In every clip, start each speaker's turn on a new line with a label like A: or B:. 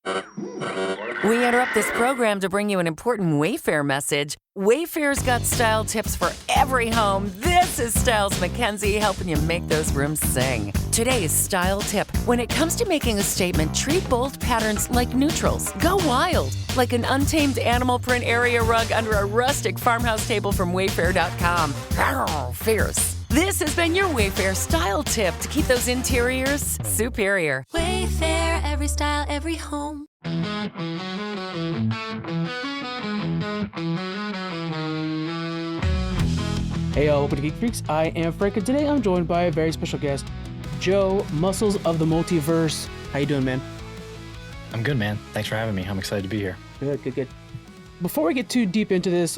A: We interrupt this program to bring you an important Wayfair message. Wayfair's got style tips for every home. This is Styles McKenzie helping you make those rooms sing. Today's style tip. When it comes to making a statement, treat bold patterns like neutrals. Go wild, like an untamed animal print area rug under a rustic farmhouse table from Wayfair.com. Arr, fierce. This has been your Wayfair style tip to keep those interiors superior.
B: Wayfair, every style, every home.
C: Hey y'all, welcome to Geek Freaks. I am Frank, and today I'm joined by a very special guest, Joe, Muscles of the Multiverse. How you doing, man?
D: I'm good, man. Thanks for having me. I'm excited to be here.
C: Good. Before we get too deep into this,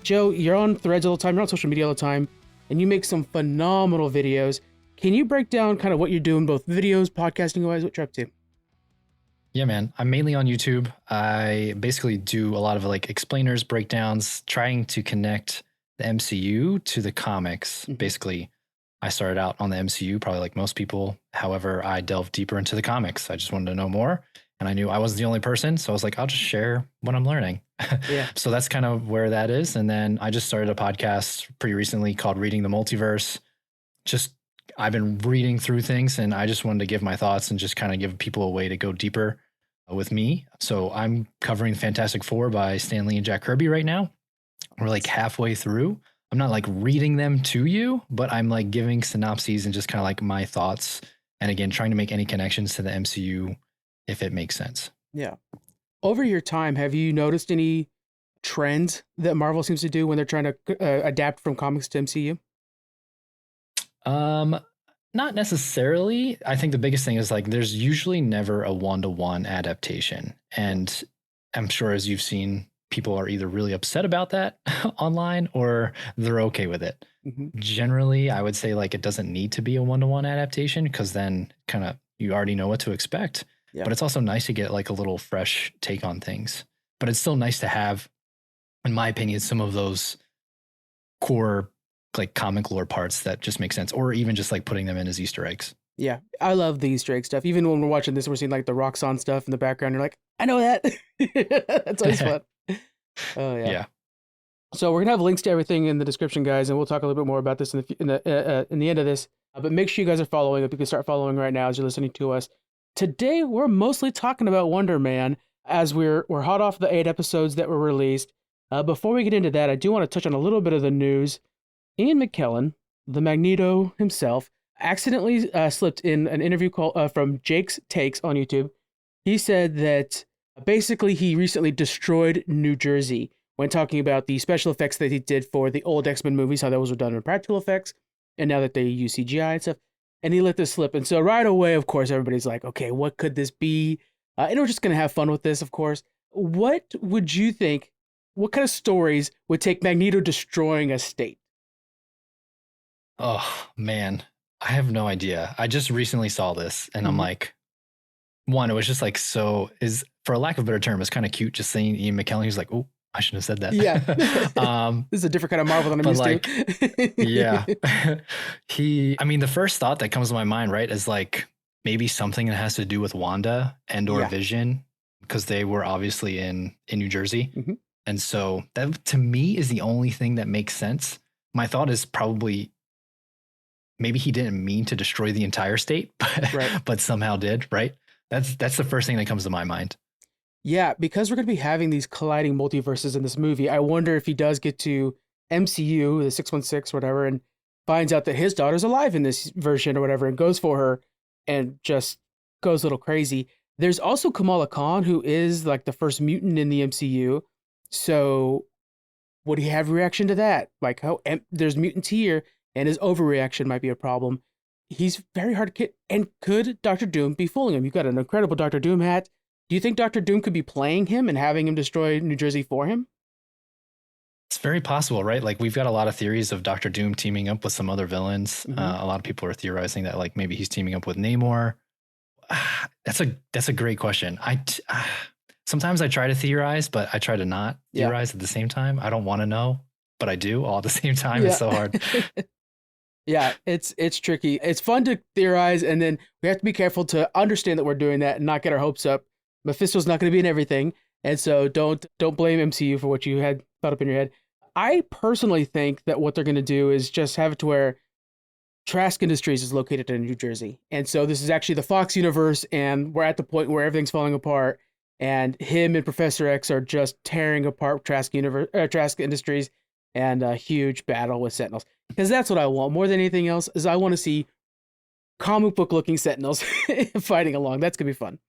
C: Joe, you're on Threads all the time, you're on social media all the time, and you make some phenomenal videos. Can you break down kind of what you're doing, both videos, podcasting-wise, what you're up to?
D: Yeah, man. I'm mainly on YouTube. I basically do a lot of like explainers, breakdowns, trying to connect the MCU to the comics.
C: Mm-hmm.
D: Basically, I started out on the MCU, probably like most people. However, I delved deeper into the comics. I just wanted to know more. And I knew I wasn't the only person. So I was like, I'll just share what I'm learning.
C: Yeah.
D: So that's kind of where that is. And then I just started a podcast pretty recently called Reading the Multiverse. I've been reading through things and I just wanted to give my thoughts and just kind of give people a way to go deeper with me. So I'm covering Fantastic Four by Stan Lee and Jack Kirby right now. We're like halfway through. I'm not like reading them to you, but I'm like giving synopses and just kind of like my thoughts. And again, trying to make any connections to the MCU if it makes sense.
C: Yeah. Over your time, have you noticed any trends that Marvel seems to do when they're trying to adapt from comics to MCU?
D: Not necessarily. I think the biggest thing is like there's usually never a one-to-one adaptation. And I'm sure as you've seen, people are either really upset about that online or they're okay with it.
C: Mm-hmm.
D: Generally, I would say like it doesn't need to be a one-to-one adaptation because then kind of you already know what to expect.
C: Yeah.
D: But it's also nice to get like a little fresh take on things. But it's still nice to have, in my opinion, some of those core like comic lore parts that just make sense, or even just like putting them in as Easter eggs.
C: Yeah, I love the Easter egg stuff. Even when we're watching this, we're seeing like the Roxxon stuff in the background. You're like, I know that. That's always fun. Oh yeah. So we're gonna have links to everything in the description, guys, and we'll talk a little bit more about this in the end of this. But make sure you guys are following. If you can start following right now as you're listening to us. Today we're mostly talking about Wonder Man as we're hot off the 8 episodes that were released. Before we get into that, I do want to touch on a little bit of the news. Ian McKellen, the Magneto himself, accidentally slipped in an interview call from Jake's Takes on YouTube. He said that basically he recently destroyed New Jersey when talking about the special effects that he did for the old X-Men movies, how those were done in practical effects, and now that they use CGI and stuff. And he let this slip. And so right away, of course, everybody's like, okay, what could this be? And we're just going to have fun with this, of course. What would you think, what kind of stories would take Magneto destroying a state?
D: Oh, man. I have no idea. I just recently saw this and I'm like, one, it was just like, for a lack of a better term, it's kind of cute just seeing Ian McKellen. He's like, oh, I shouldn't have said that.
C: Yeah. This is a different kind of Marvel than I'm used to.
D: Yeah. The first thought that comes to my mind, right, is like maybe something that has to do with Wanda and or Vision, because they were obviously in New Jersey. Mm-hmm. And so that to me is the only thing that makes sense. My thought is probably maybe he didn't mean to destroy the entire state, but somehow did, right? That's the first thing that comes to my mind.
C: Yeah, because we're going to be having these colliding multiverses in this movie, I wonder if he does get to MCU, the 616 or whatever, and finds out that his daughter's alive in this version or whatever, and goes for her and just goes a little crazy. There's also Kamala Khan, who is like the first mutant in the MCU. So would he have a reaction to that? Like, there's mutants here, and his overreaction might be a problem. He's very hard to get. And could Dr. Doom be fooling him? You've got an incredible Dr. Doom hat. Do you think Dr. Doom could be playing him and having him destroy New Jersey for him?
D: It's very possible, right? Like we've got a lot of theories of Dr. Doom teaming up with some other villains.
C: Mm-hmm.
D: A lot of people are theorizing that like maybe he's teaming up with Namor. That's a great question. Sometimes I try to theorize, but I try to not theorize at the same time. I don't want to know, but I do all at the same time. It's so hard.
C: Yeah, it's tricky. It's fun to theorize, and then we have to be careful to understand that we're doing that and not get our hopes up. Mephisto's not going to be in everything, and so don't blame MCU for what you had thought up in your head. I personally think that what they're going to do is just have it to where Trask Industries is located in New Jersey, and so this is actually the Fox universe, and we're at the point where everything's falling apart, and him and Professor X are just tearing apart Trask Industries, and a huge battle with Sentinels. Because that's what I want more than anything else. Is I want to see comic book looking Sentinels fighting along. That's gonna be fun.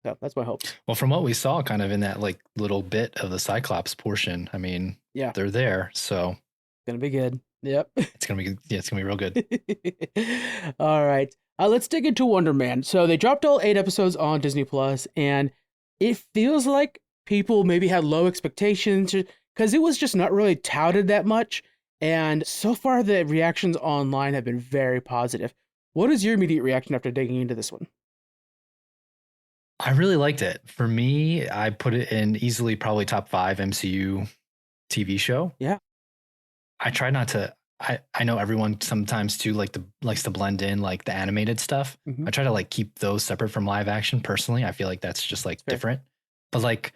C: So that's my hope.
D: Well, from what we saw, kind of in that like little bit of the Cyclops portion, I mean, yeah, they're there, so
C: it's gonna be good. Yep,
D: it's gonna be real good.
C: All right, let's dig into Wonder Man. So they dropped all 8 episodes on Disney Plus, and it feels like people maybe had low expectations because it was just not really touted that much. And so far, the reactions online have been very positive. What is your immediate reaction after digging into this one?
D: I really liked it. For me, I put it in easily probably top 5 MCU TV show.
C: Yeah.
D: I try not to, I know everyone sometimes too likes to blend in like the animated stuff. Mm-hmm. I try to like keep those separate from live action personally. I feel like that's just like different. But like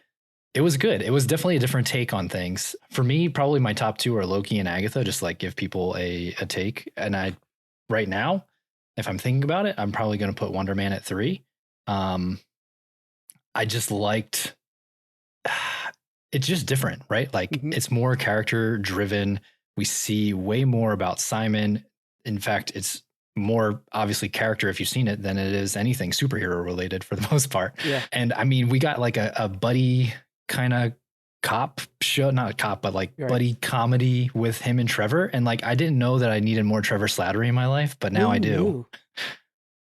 D: it was good. It was definitely a different take on things. For me, probably my top 2 are Loki and Agatha, just like give people a take. And right now, if I'm thinking about it, I'm probably going to put Wonder Man at 3. I just liked, it's just different, right? Like it's more character driven. We see way more about Simon. In fact, it's more obviously character if you've seen it than it is anything superhero related for the most part. Yeah. And I mean, we got like a buddy kind of cop show, not a cop, but like buddy comedy with him and Trevor. And like, I didn't know that I needed more Trevor Slattery in my life, but now I do.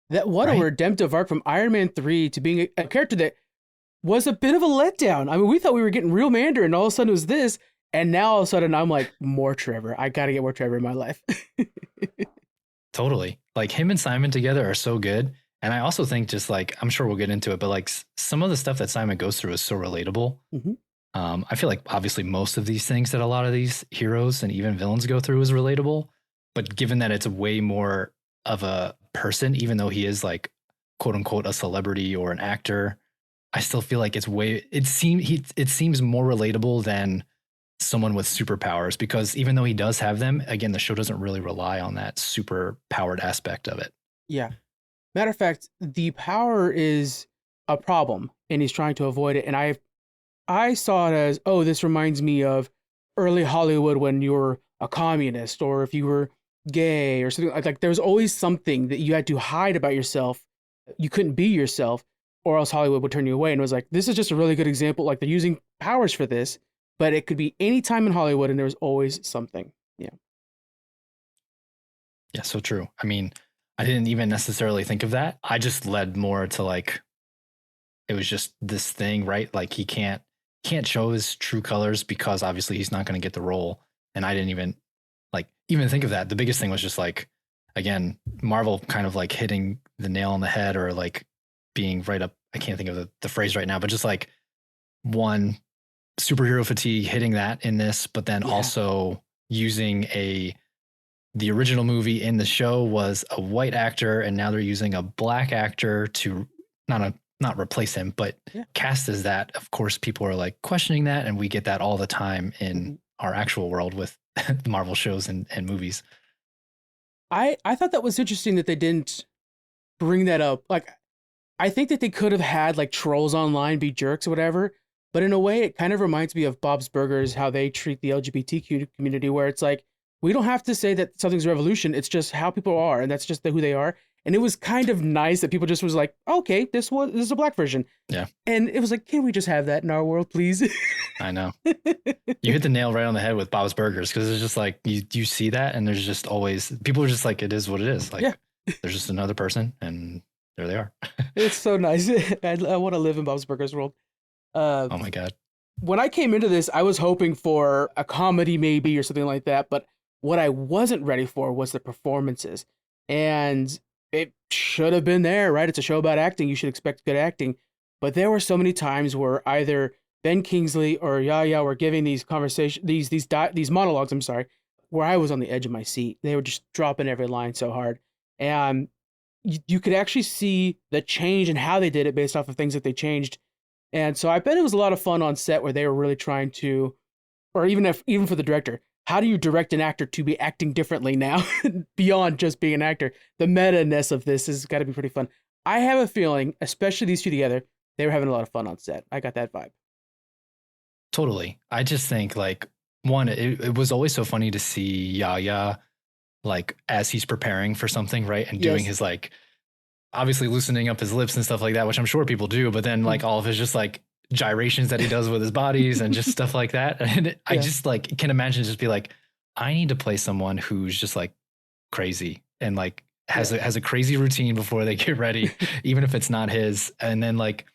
C: What a redemptive arc from Iron Man 3 to being a character that was a bit of a letdown. I mean, we thought we were getting real Mandarin, and all of a sudden it was this. And now all of a sudden I'm like, more Trevor. I got to get more Trevor in my life.
D: Totally. Like him and Simon together are so good. And I also think just like, I'm sure we'll get into it, but like some of the stuff that Simon goes through is so relatable. I feel like obviously most of these things that a lot of these heroes and even villains go through is relatable. But given that it's way more of a person, even though he is like, quote unquote, a celebrity or an actor, I still feel like it seems more relatable than someone with superpowers, because even though he does have them, again, the show doesn't really rely on that super powered aspect of it.
C: Yeah. Matter of fact, the power is a problem and he's trying to avoid it. And I saw it as, oh, this reminds me of early Hollywood when you were a communist or if you were gay or something like there was always something that you had to hide about yourself. You couldn't be yourself or else Hollywood would turn you away. And it was like, this is just a really good example. Like they're using powers for this, but it could be any time in Hollywood and there was always something. Yeah.
D: Yeah, so true. I mean, I didn't even necessarily think of that. I just led more to like, it was just this thing, right? Like he can't show his true colors because obviously he's not going to get the role. And I didn't even think of that. The biggest thing was just like, again, Marvel kind of like hitting the nail on the head or like being right up. I can't think of the phrase right now, but just like one superhero fatigue hitting that in this, but then also using the original movie in the show was a white actor. And now they're using a black actor to not replace him, but cast as that. Of course, people are like questioning that. And we get that all the time in our actual world with Marvel shows and movies.
C: I thought that was interesting that they didn't bring that up. Like, I think that they could have had like trolls online be jerks or whatever, but in a way it kind of reminds me of Bob's Burgers, how they treat the LGBTQ community, where it's like, we don't have to say that something's a revolution. It's just how people are. And that's just who they are. And it was kind of nice that people just was like, okay, this is a black version. Yeah. And it was like, can we just have that in our world, please?
D: I know. You hit the nail right on the head with Bob's Burgers, because it's just like, you see that and there's just always, people are just like, it is what it is. Like, there's just another person and there they are.
C: It's so nice. I want to live in Bob's Burgers world.
D: Oh my God.
C: When I came into this, I was hoping for a comedy maybe or something like that. But what I wasn't ready for was the performances. And it should have been there, right? It's a show about acting. You should expect good acting. But there were so many times where either Ben Kingsley or Yaya were giving these conversations, these monologues, where I was on the edge of my seat. They were just dropping every line so hard. And you could actually see the change in how they did it based off of things that they changed And so I bet it was a lot of fun on set where they were really trying to, or even for the director, how do you direct an actor to be acting differently now beyond just being an actor? The meta-ness of this has got to be pretty fun. I have a feeling, especially these two together, they were having a lot of fun on set. I got that vibe.
D: Totally. I just think like one, it was always so funny to see Yahya like as he's preparing for something, right? And doing his like obviously loosening up his lips and stuff like that, which I'm sure people do, but then like all of his just like gyrations that he does with his bodies and just stuff like that. And I just like can imagine just be like, I need to play someone who's just like crazy and like has a crazy routine before they get ready, even if it's not his. And then like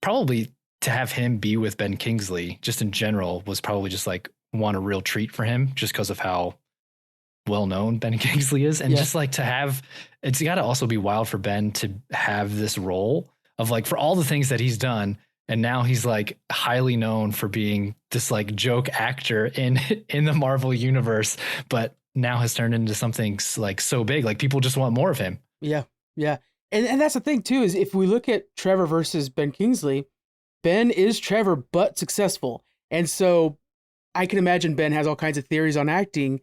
D: probably to have him be with Ben Kingsley just in general was probably just like a real treat for him just because of how well known Ben Kingsley is. And just like to have, it's got to also be wild for Ben to have this role of like for all the things that he's done. And now he's like highly known for being this like joke actor in the Marvel universe, but now has turned into something like so big, like people just want more of him.
C: Yeah. Yeah. And that's the thing too, is if we look at Trevor versus Ben Kingsley, Ben is Trevor, but successful. And so I can imagine Ben has all kinds of theories on acting,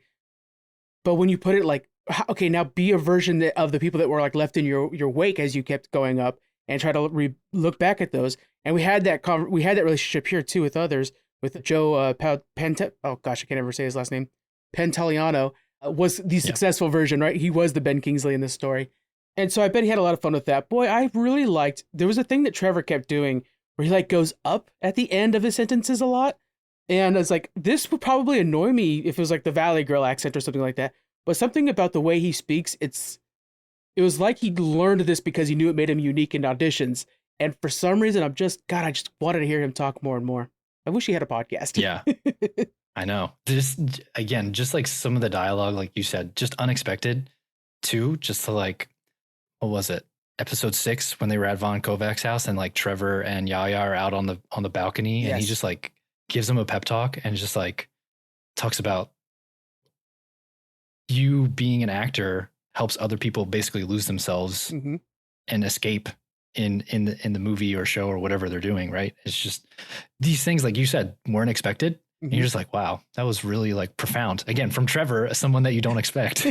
C: but when you put it like, okay, now be a version of the people that were like left in your wake as you kept going up and try to look back at those. And we had that relationship here too with others, with Joe oh gosh, I can't ever say his last name. Pantoliano was the successful version, right? He was the Ben Kingsley in this story. And so I bet he had a lot of fun with that. Boy, I really liked, there was a thing that Trevor kept doing where he like goes up at the end of his sentences a lot. And it's like, this would probably annoy me if it was like the Valley Girl accent or something like that. But something about the way he speaks, it was like he learned this because he knew it made him unique in auditions. And for some reason, I just wanted to hear him talk more and more. I wish he had a podcast.
D: Yeah, I know. Just like some of the dialogue, like you said, just unexpected too. Just to like, what was it? Episode 6 when they were at Von Kovac's house and like Trevor and Yahya are out on the balcony and he just like gives him a pep talk and just like talks about you being an actor helps other people basically lose themselves and escape in the movie or show or whatever they're doing, right? It's just these things, like you said, weren't expected. And you're just like, wow, that was really like profound. Again, from Trevor, someone that you don't expect.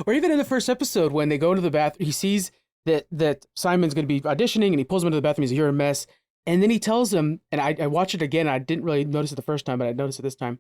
C: Or even in the first episode when they go into the bathroom, he sees that Simon's going to be auditioning and he pulls him into the bathroom. He's like, you're a mess. And then he tells him, and I watched it again. I didn't really notice it the first time, but I noticed it this time,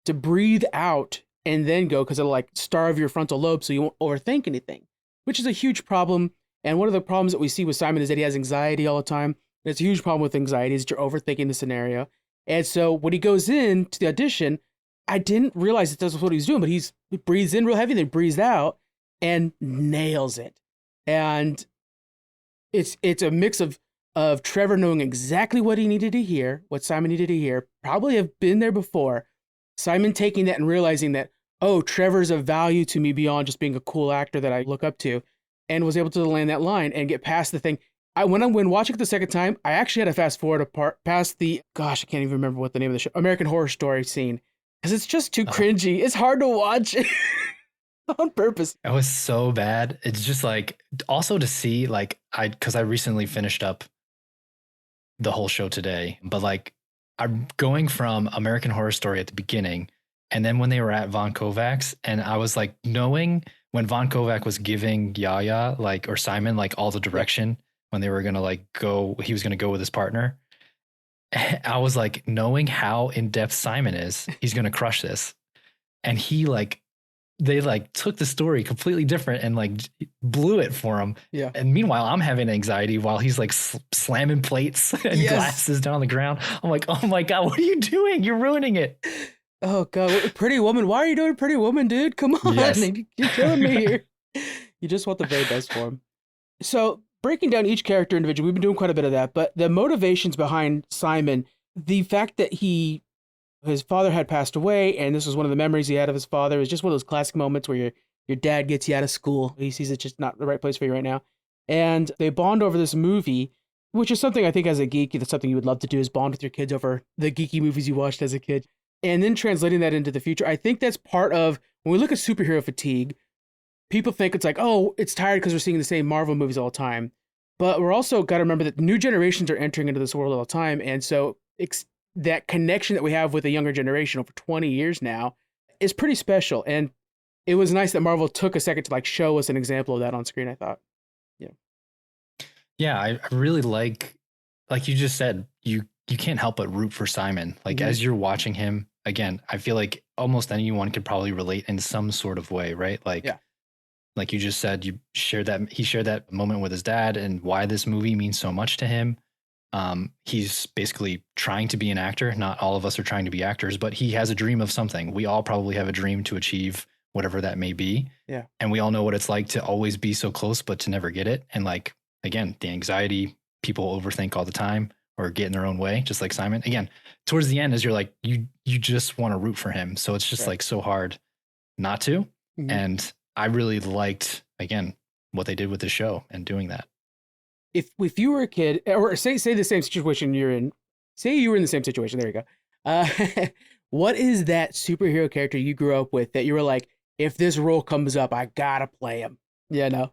C: to breathe out and then go, because it'll like starve your frontal lobe so you won't overthink anything, which is a huge problem. And one of the problems that we see with Simon is that he has anxiety all the time. And it's a huge problem with anxiety is that you're overthinking the scenario. And so when he goes in to the audition, I didn't realize that that's what he was doing, but he breathes in real heavy, then breathes out and nails it. And it's a mix of Trevor knowing exactly what he needed to hear, what Simon needed to hear, probably have been there before. Simon taking that and realizing that, oh, Trevor's of value to me beyond just being a cool actor that I look up to, and was able to land that line and get past the thing. When watching it the second time, I actually had to fast forward past the, gosh, I can't even remember what the name of the show, American Horror Story scene, because it's just too cringy. It's hard to watch on purpose.
D: It was so bad. It's just like, also to see, like, because I recently finished up the whole show today, but like, I'm going from American Horror Story at the beginning, and then when they were at Von Kovac's, and I was like, knowing when Von Kovac was giving Yahya, like, or Simon, like all the direction when they were going to like go, he was going to go with his partner. I was like, knowing how in depth Simon is, he's going to crush this. And he like, they like took the story completely different and like blew it for him.
C: Yeah.
D: And meanwhile, I'm having anxiety while he's like slamming plates and glasses down on the ground. I'm like, oh my God, what are you doing? You're ruining it.
C: Oh God, Pretty Woman. Why are you doing Pretty Woman, dude? Come on. Yes. You're killing me here. You just want the very best for him. So breaking down each character individually, we've been doing quite a bit of that, but the motivations behind Simon, the fact that his father had passed away, and this was one of the memories he had of his father. It was just one of those classic moments where your dad gets you out of school. He sees it's just not the right place for you right now. And they bond over this movie, which is something I think as a geek, that's something you would love to do, is bond with your kids over the geeky movies you watched as a kid. And then translating that into the future, I think that's part of, when we look at superhero fatigue, people think it's like, oh, it's tired because we're seeing the same Marvel movies all the time. But we're also got to remember that new generations are entering into this world all the time. And so that connection that we have with the younger generation over 20 years now is pretty special. And it was nice that Marvel took a second to like show us an example of that on screen, I thought.
D: Yeah, I really like you just said, you can't help but root for Simon. Like as you're watching him, again, I feel like almost anyone could probably relate in some sort of way, right? Like, like you just said, he shared that moment with his dad and why this movie means so much to him. He's basically trying to be an actor. Not all of us are trying to be actors, but he has a dream of something. We all probably have a dream to achieve whatever that may be. Yeah. And we all know what it's like to always be so close, but to never get it. And like, again, the anxiety, people overthink all the time or get in their own way, just like Simon. Again, towards the end, as you're like, you just want to root for him. So it's just like so hard not to. And I really liked, again, what they did with the show and doing that.
C: If you were a kid, or say the same situation you're in, say you were in the same situation, there you go. What is that superhero character you grew up with that you were like, if this role comes up, I gotta play him? Yeah, no.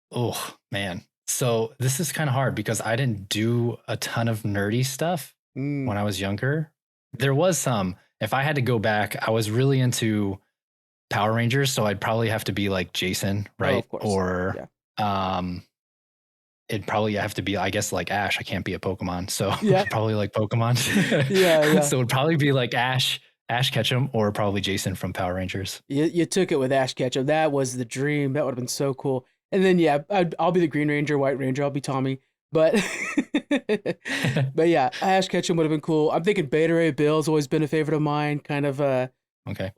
D: Oh, man. So this is kind of hard because I didn't do a ton of nerdy stuff when I was younger. There was some. If I had to go back, I was really into Power Rangers, so I'd probably have to be like Jason, right?
C: Oh, of course.
D: Or it'd probably have to be, I guess, like Ash. I can't be a Pokemon, so probably like Pokemon. yeah. So it'd probably be like Ash Ketchum, or probably Jason from Power Rangers.
C: You took it with Ash Ketchum. That was the dream. That would have been so cool. And then, I'll be the Green Ranger, White Ranger. I'll be Tommy. But yeah, Ash Ketchum would have been cool. I'm thinking Beta Ray Bill's always been a favorite of mine, kind of a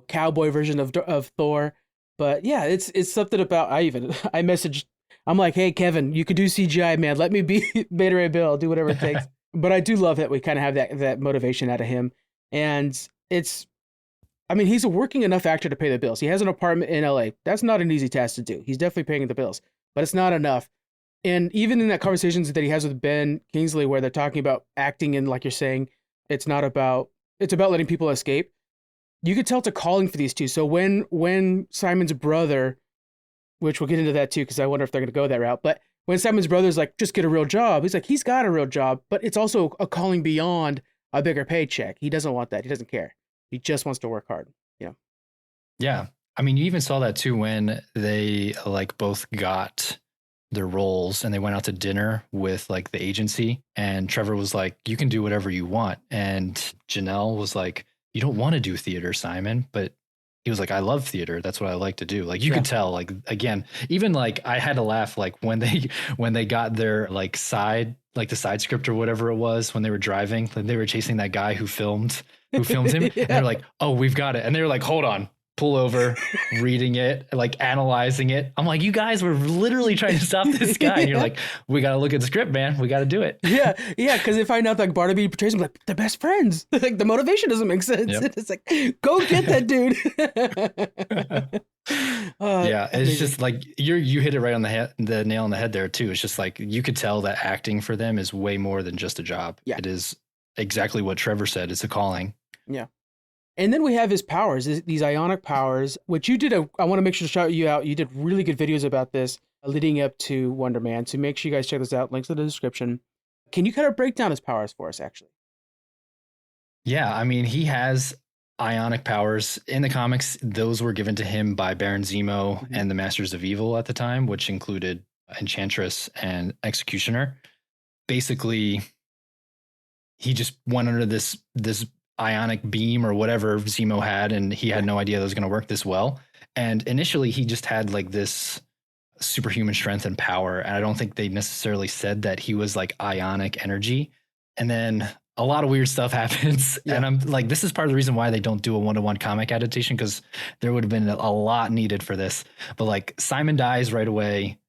C: cowboy version of Thor. But yeah, it's something about, I messaged, I'm like, hey, Kevin, you could do CGI, man. Let me be Beta Ray Bill. Do whatever it takes. But I do love that we kind of have that motivation out of him. And he's a working enough actor to pay the bills. He has an apartment in LA. That's not an easy task to do. He's definitely paying the bills, but it's not enough. And even in that conversations that he has with Ben Kingsley, where they're talking about acting and like you're saying, it's about letting people escape. You could tell it's a calling for these two. So when Simon's brother, which we'll get into that too, because I wonder if they're going to go that route. But when Simon's brother's like, just get a real job, he's like, he's got a real job, but it's also a calling beyond a bigger paycheck. He doesn't want that. He doesn't care. He just wants to work hard.
D: Yeah. I mean, you even saw that too when they like both got their roles and they went out to dinner with like the agency, and Trevor was like, you can do whatever you want. And Janelle was like, you don't want to do theater, Simon, but he was like, I love theater. That's what I like to do. Like you could tell, like, again, even like I had to laugh, like when they got their like the side script or whatever it was, when they were driving, and they were chasing that guy who filmed him. And they're like, oh, we've got it. And they were like, hold on, pull over, reading it, like analyzing it. I'm like, you guys were literally trying to stop this guy. And you're like, we got to look at the script, man. We got to do it.
C: Yeah. Because they find out like Barnaby portrays them like they're best friends. Like the motivation doesn't make sense. Yep. It's like, go get that dude.
D: It's just like you hit it right on the nail on the head there too. It's just like you could tell that acting for them is way more than just a job. Yeah. It is exactly what Trevor said. It's a calling.
C: Yeah. And then we have his powers, these ionic powers, which you did. I want to make sure to shout you out. You did really good videos about this leading up to Wonder Man. So make sure you guys check this out. Links in the description. Can you kind of break down his powers for us, actually?
D: Yeah, I mean, he has ionic powers. In the comics, those were given to him by Baron Zemo and the Masters of Evil at the time, which included Enchantress and Executioner. Basically, he just went under this ionic beam or whatever Zemo had, and he had no idea that was going to work this well. And initially he just had like this superhuman strength and power, and I don't think they necessarily said that he was like ionic energy. And then a lot of weird stuff happens, and I'm like, this is part of the reason why they don't do a 1-to-1 comic adaptation, because there would have been a lot needed for this. But like Simon dies right away.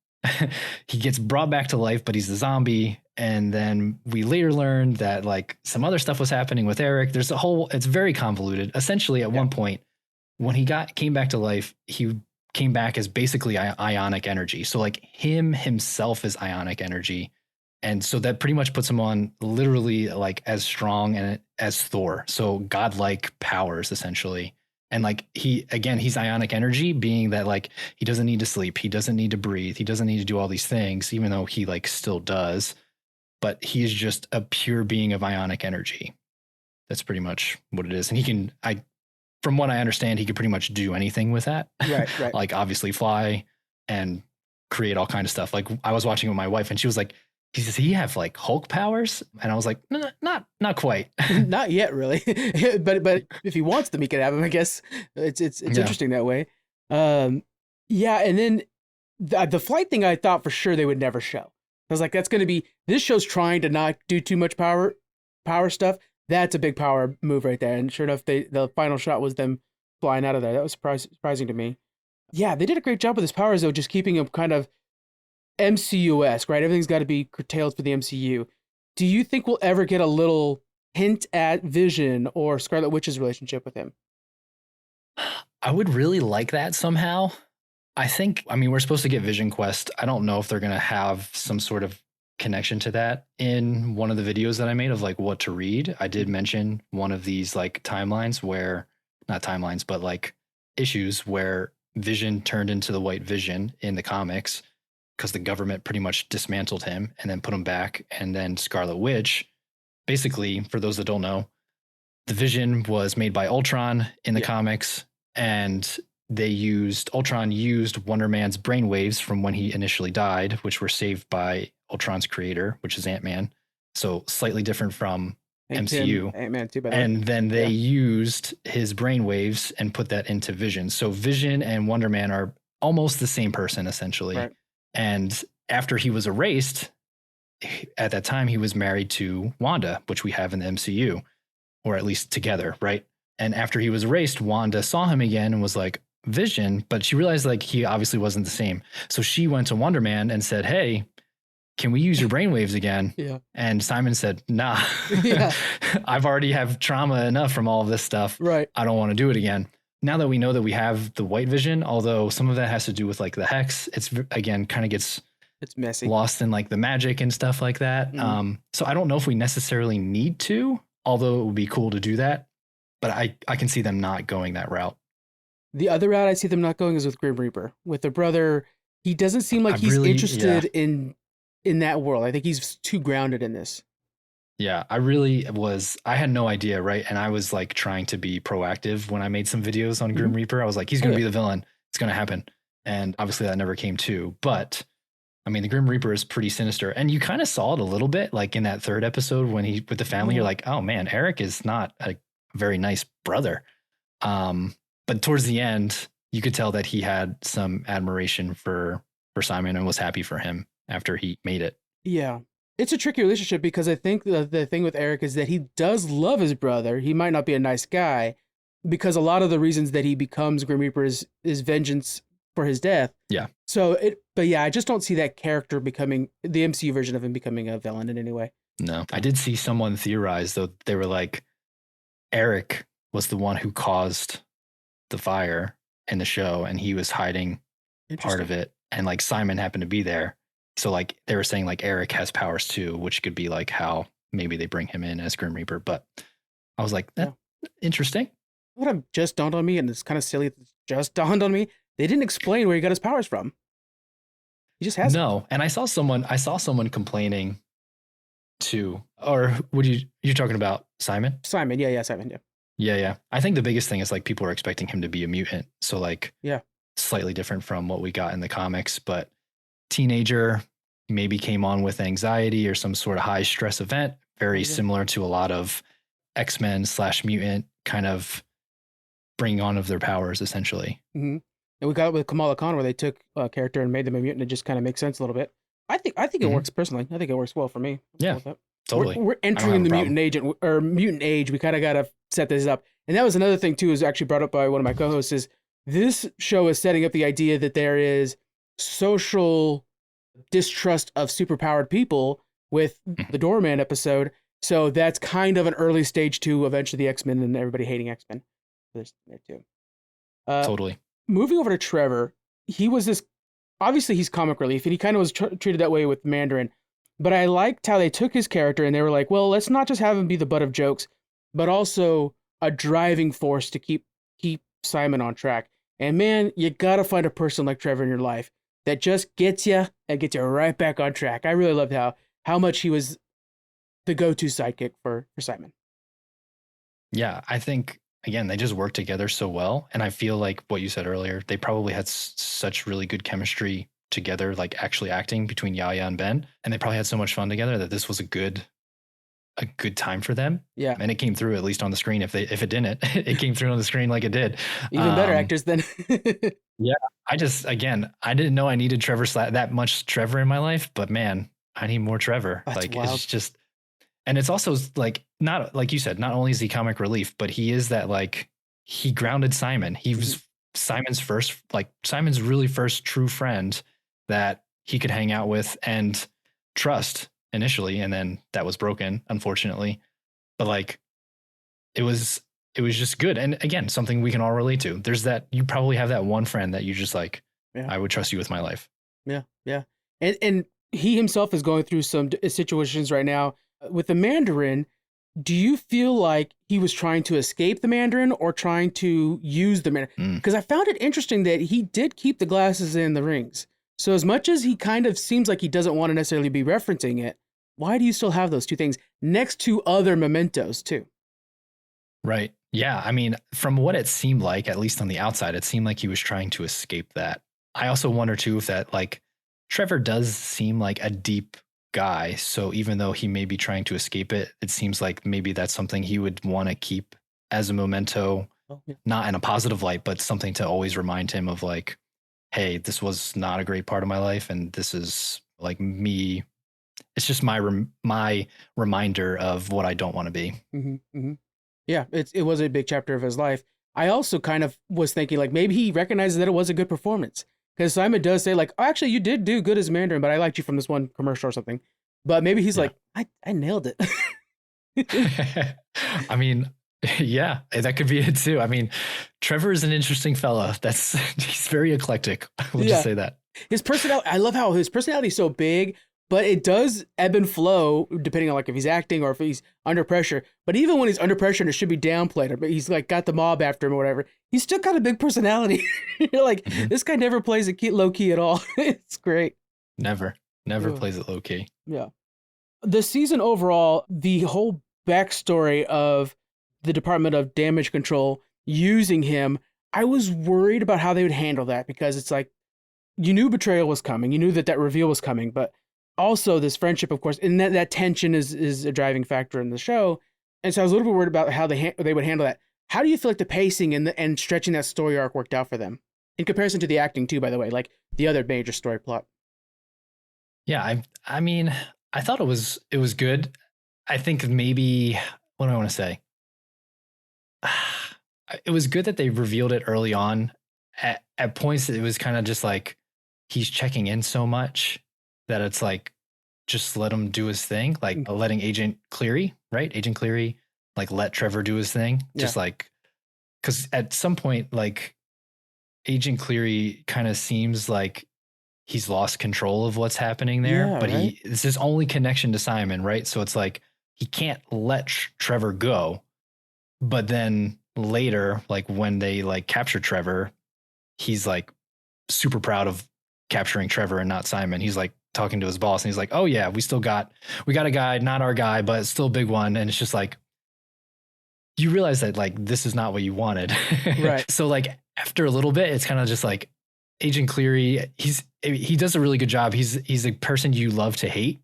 D: He gets brought back to life, but he's a zombie. And then we later learned that like some other stuff was happening with Eric. It's very convoluted. Essentially, at one point, when he came back to life, he came back as basically ionic energy. So like himself is ionic energy. And so that pretty much puts him on literally like as strong and as Thor. So godlike powers, essentially. And like he's ionic energy, being that like he doesn't need to sleep, he doesn't need to breathe, he doesn't need to do all these things, even though he like still does. But he's just a pure being of ionic energy. That's pretty much what it is. And from what I understand, he could pretty much do anything with that.
C: Right.
D: Like obviously fly and create all kind of stuff. Like I was watching with my wife and she was like, does he have like Hulk powers? And I was like, not quite.
C: Not yet, really. but if he wants them, he can have them. I guess it's interesting that way. Yeah, and then the flight thing, I thought for sure they would never show. I was like, that's going to be, this show's trying to not do too much power stuff. That's a big power move right there. And sure enough, the final shot was them flying out of there. That was surprising to me. Yeah, they did a great job with his powers though, just keeping him kind of MCU-esque, right? Everything's got to be curtailed for the MCU. Do you think we'll ever get a little hint at Vision or Scarlet Witch's relationship with him?
D: I would really like that somehow. I mean, we're supposed to get Vision Quest. I don't know if they're going to have some sort of connection to that in one of the videos that I made of like what to read. I did mention one of these like timelines where, not timelines, but like issues where Vision turned into the White Vision in the comics because the government pretty much dismantled him and then put him back. And then Scarlet Witch, basically, for those that don't know, the Vision was made by Ultron in the comics, and Ultron used Wonder Man's brainwaves from when he initially died, which were saved by Ultron's creator, which is Ant-Man. So slightly different from MCU.
C: Ant-Man too,
D: and then they used his brainwaves and put that into Vision. So Vision and Wonder Man are almost the same person, essentially.
C: Right.
D: And after he was erased, at that time, he was married to Wanda, which we have in the MCU, or at least together, right? And after he was erased, Wanda saw him again and was like, Vision, but she realized like he obviously wasn't the same. So she went to Wonder Man and said, hey, can we use your brainwaves again?
C: Yeah.
D: And Simon said, nah, I've already have trauma enough from all of this stuff.
C: Right.
D: I don't want to do it again. Now that we know that we have the White Vision, although some of that has to do with like the hex, it's again kind of gets
C: messy,
D: lost in like the magic and stuff like that.
C: Mm.
D: So I don't know if we necessarily need to, although it would be cool to do that. But I can see them not going that route.
C: The other route I see them not going is with Grim Reaper. With their brother, he doesn't seem like he's interested in that world. I think he's too grounded in this.
D: Yeah, I had no idea, right? And I was like trying to be proactive when I made some videos on Grim Reaper. I was like, he's going to be the villain. It's going to happen. And obviously that never came to. But I mean, the Grim Reaper is pretty sinister. And you kind of saw it a little bit, like in that third episode when he with the family, you're like, oh man, Eric is not a very nice brother. But towards the end, you could tell that he had some admiration for Simon and was happy for him after he made it. Yeah.
C: It's a tricky relationship because I think the thing with Eric is that he does love his brother. He might not be a nice guy because a lot of the reasons that he becomes Grim Reaper is vengeance for his death.
D: Yeah.
C: But yeah, I just don't see that character becoming the MCU version of him becoming a villain in any way.
D: No, I did see someone theorize though. They were like, Eric was the one who caused the fire in the show and he was hiding part of it. And like Simon happened to be there. So like they were saying like Eric has powers too, which could be like how maybe they bring him in as Grim Reaper. But I was like, interesting.
C: What just dawned on me, and it's kind of silly, it's just dawned on me, they didn't explain where he got his powers from. He just has
D: no. And I saw someone complaining too. Or you're talking about Simon?
C: Simon, yeah, Simon, yeah.
D: Yeah. I think the biggest thing is like people are expecting him to be a mutant. So like slightly different from what we got in the comics, but teenager, maybe came on with anxiety or some sort of high stress event, very similar to a lot of X-Men /mutant kind of bringing on of their powers essentially.
C: Mm-hmm. And we got it with Kamala Khan where they took a character and made them a mutant. It just kind of makes sense a little bit. I think it works personally. I think it works well for me.
D: Yeah, totally.
C: We're entering the mutant age. We kind of got to set this up. And that was another thing too, is actually brought up by one of my co-hosts, is this show is setting up the idea that there is social distrust of superpowered people with the Doorman episode. So that's kind of an early stage to eventually the X-Men and everybody hating X-Men. There's there too.
D: Totally.
C: Moving over to Trevor, he was this, obviously he's comic relief and he kind of was treated that way with Mandarin, but I liked how they took his character and they were like, well, let's not just have him be the butt of jokes, but also a driving force to keep Simon on track. And man, you gotta find a person like Trevor in your life that just gets you and gets you right back on track. I really loved how much he was the go-to sidekick for Simon.
D: Yeah, I think again they just work together so well, and I feel like what you said earlier, they probably had such really good chemistry together, like actually acting between Yaya and Ben, and they probably had so much fun together that this was a good time for them.
C: Yeah,
D: and it came through at least on the screen. If it didn't, it came through on the screen like it did.
C: Even better actors than.
D: Yeah, I didn't know I needed that much Trevor in my life, but man, I need more Trevor.
C: That's
D: like
C: wild.
D: It's just, and it's also like not like you said, not only is he comic relief, but he is that like he grounded Simon. He was Simon's really first true friend that he could hang out with and trust initially, and then that was broken, unfortunately. But like it was just good. And again, something we can all relate to. There's that, you probably have that one friend that you just like, I would trust you with my life.
C: Yeah. And he himself is going through some situations right now with the Mandarin. Do you feel like he was trying to escape the Mandarin or trying to use the Mandarin? Because I found it interesting that he did keep the glasses and the rings. So as much as he kind of seems like he doesn't want to necessarily be referencing it, why do you still have those two things next to other mementos too?
D: Right. Yeah. I mean, from what it seemed like, at least on the outside, it seemed like he was trying to escape that. I also wonder too if that, like, Trevor does seem like a deep guy. So even though he may be trying to escape it, it seems like maybe that's something he would want to keep as a memento, not in a positive light, but something to always remind him of like, hey, this was not a great part of my life. And this is like me. It's just my reminder of what I don't want to be.
C: Yeah, it was a big chapter of his life. I also kind of was thinking like maybe he recognizes that it was a good performance, because Simon does say like, oh, actually, you did do good as Mandarin, but I liked you from this one commercial or something. But maybe he's like, I nailed it.
D: I mean, yeah, that could be it too. I mean, Trevor is an interesting fella. He's very eclectic. We'll just say that.
C: His personality, I love how his personality is so big, but it does ebb and flow depending on like if he's acting or if he's under pressure. But even when he's under pressure and it should be downplayed, but he's like got the mob after him or whatever, he's still got a big personality. You're like, this guy never plays it low key at all. It's great.
D: Never plays it low key.
C: Yeah. The season overall, the whole backstory of the Department of Damage Control using him, I was worried about how they would handle that, because it's like, you knew betrayal was coming. You knew that reveal was coming, but also this friendship, of course, and that tension is a driving factor in the show. And so I was a little bit worried about how they would handle that. How do you feel like the pacing and stretching that story arc worked out for them in comparison to the acting too, by the way, like the other major story plot?
D: Yeah. I mean, I thought it was good. I think maybe, what do I want to say? It was good that they revealed it early on. At points, it was kind of just like, he's checking in so much that it's like, just let him do his thing, like letting Agent Cleary, like let Trevor do his thing. Just like, because at some point, like Agent Cleary kind of seems like he's lost control of what's happening there, but it's his only connection to Simon, right? So it's like, he can't let Trevor go. But then later, like when they like capture Trevor, he's like super proud of capturing Trevor and not Simon. He's like talking to his boss and he's like, oh yeah, we got a guy, not our guy, but it's still a big one. And it's just like, you realize that like, this is not what you wanted. Right. So like after a little bit, it's kind of just like Agent Cleary, he does a really good job. He's a person you love to hate,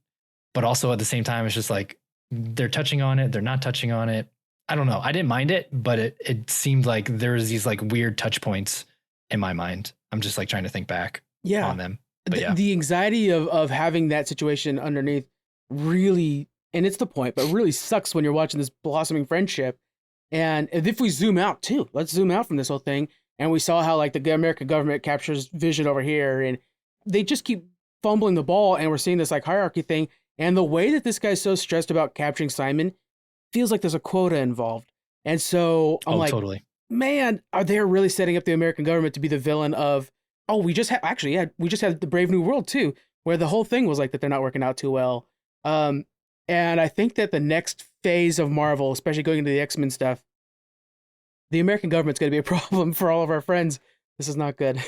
D: but also at the same time, it's just like, they're touching on it. They're not touching on it. I don't know. I didn't mind it, but it seemed like there was these like weird touch points in my mind. I'm just like trying to think back on them. But
C: the anxiety of having that situation underneath really, and it's the point, but really sucks when you're watching this blossoming friendship. And if we zoom out too, let's zoom out from this whole thing. And we saw how like the American government captures Vision over here, and they just keep fumbling the ball, and we're seeing this like hierarchy thing. And the way that this guy's so stressed about capturing Simon feels like there's a quota involved. And so I'm like, totally. Man, are they really setting up the American government to be the villain of, we just had the Brave New World too, where the whole thing was like that they're not working out too well. And I think that the next phase of Marvel, especially going into the X-Men stuff, the American government's going to be a problem for all of our friends. This is not good.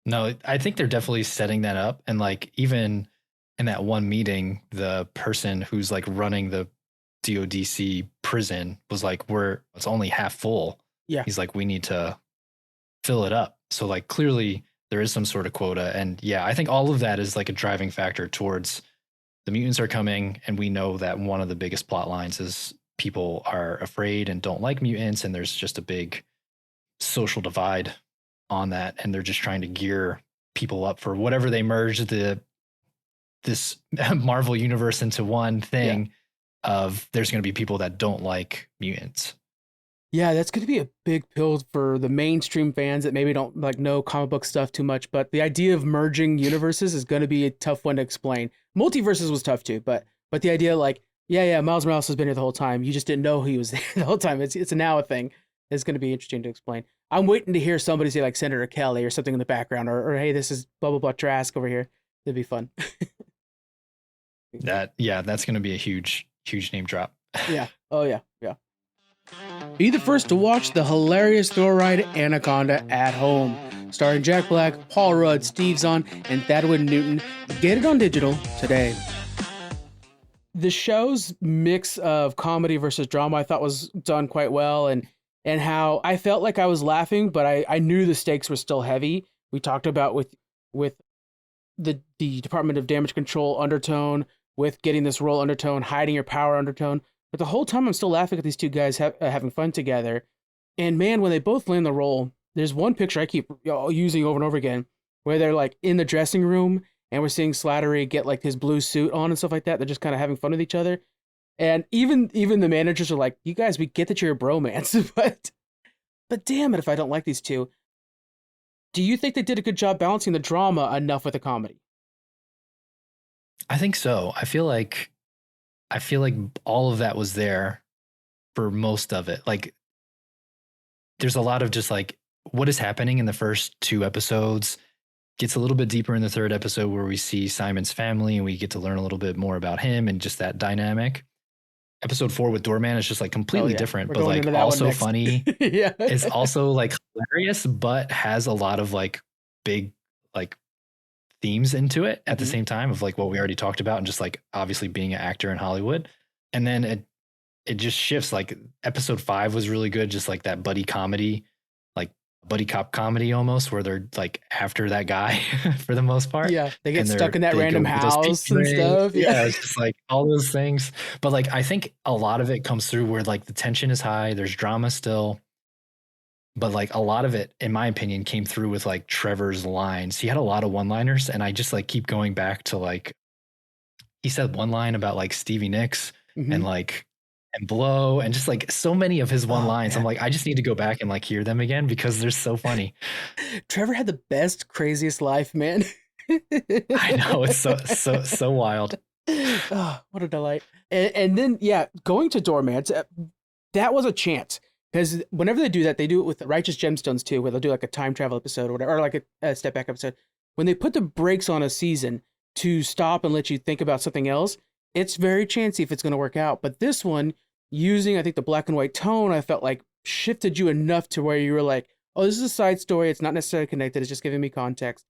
D: No, I think they're definitely setting that up. And like, even in that one meeting, the person who's like running the DODC prison was like, it's only half full.
C: Yeah.
D: He's like, we need to fill it up. So like, clearly there is some sort of quota. And yeah, I think all of that is like a driving factor towards the mutants are coming. And we know that one of the biggest plot lines is people are afraid and don't like mutants. And there's just a big social divide on that. And they're just trying to gear people up for whatever they merge this Marvel universe into one thing of there's going to be people that don't like mutants.
C: Yeah, that's going to be a big pill for the mainstream fans that maybe don't like know comic book stuff too much. But the idea of merging universes is going to be a tough one to explain. Multiverses was tough too, but the idea like, Miles Morales has been here the whole time. You just didn't know he was there the whole time. It's a now a thing. It's going to be interesting to explain. I'm waiting to hear somebody say like Senator Kelly or something in the background, or hey, this is blah blah blah Trask over here. That'd be fun.
D: That's going to be a huge name drop.
C: Yeah. Oh yeah. Be the first to watch the hilarious Thor ride Anaconda at home, starring Jack Black, Paul Rudd, Steve Zahn, and Thaddeus Newton. Get it on digital today. The show's mix of comedy versus drama I thought was done quite well, and how I felt like I was laughing, but I knew the stakes were still heavy. We talked about with the Department of Damage Control undertone, with getting this role undertone, hiding your power undertone. But the whole time I'm still laughing at these two guys having fun together. And man, when they both land the role, there's one picture I keep using over and over again where they're like in the dressing room and we're seeing Slattery get like his blue suit on and stuff like that. They're just kind of having fun with each other. And even the managers are like, you guys, we get that you're a bromance, but damn it if I don't like these two. Do you think they did a good job balancing the drama enough with the comedy?
D: I think so. I feel like all of that was there for most of it. Like, there's a lot of just like what is happening in the first two episodes gets a little bit deeper in the third episode where we see Simon's family and we get to learn a little bit more about him and just that dynamic. Episode 4 with Doorman is just like completely different, but like also funny.
C: Yeah.
D: It's also like hilarious, but has a lot of like big like themes into it at the same time of like what we already talked about and just like obviously being an actor in Hollywood. And then it just shifts. Like episode 5 was really good. Just like that buddy comedy, like buddy cop comedy almost, where they're like after that guy for the most part.
C: Yeah. They get stuck in that random house and stuff.
D: Yeah. It's just like all those things. But like, I think a lot of it comes through where like the tension is high. There's drama still. But like a lot of it, in my opinion, came through with like Trevor's lines. He had a lot of one-liners, and I just like keep going back to like, he said one line about like Stevie Nicks and like, and Blow, and just like so many of his one lines. I'm like, I just need to go back and like hear them again because they're so funny.
C: Trevor had the best, craziest life, man.
D: I know, it's so wild.
C: Oh, what a delight. And then, going to Doorman, that was a chance. Because whenever they do that, they do it with Righteous Gemstones too, where they'll do like a time travel episode or whatever, or like a step back episode. When they put the brakes on a season to stop and let you think about something else, it's very chancy if it's going to work out. But this one, using, I think, the black and white tone, I felt like shifted you enough to where you were like, oh, this is a side story. It's not necessarily connected. It's just giving me context.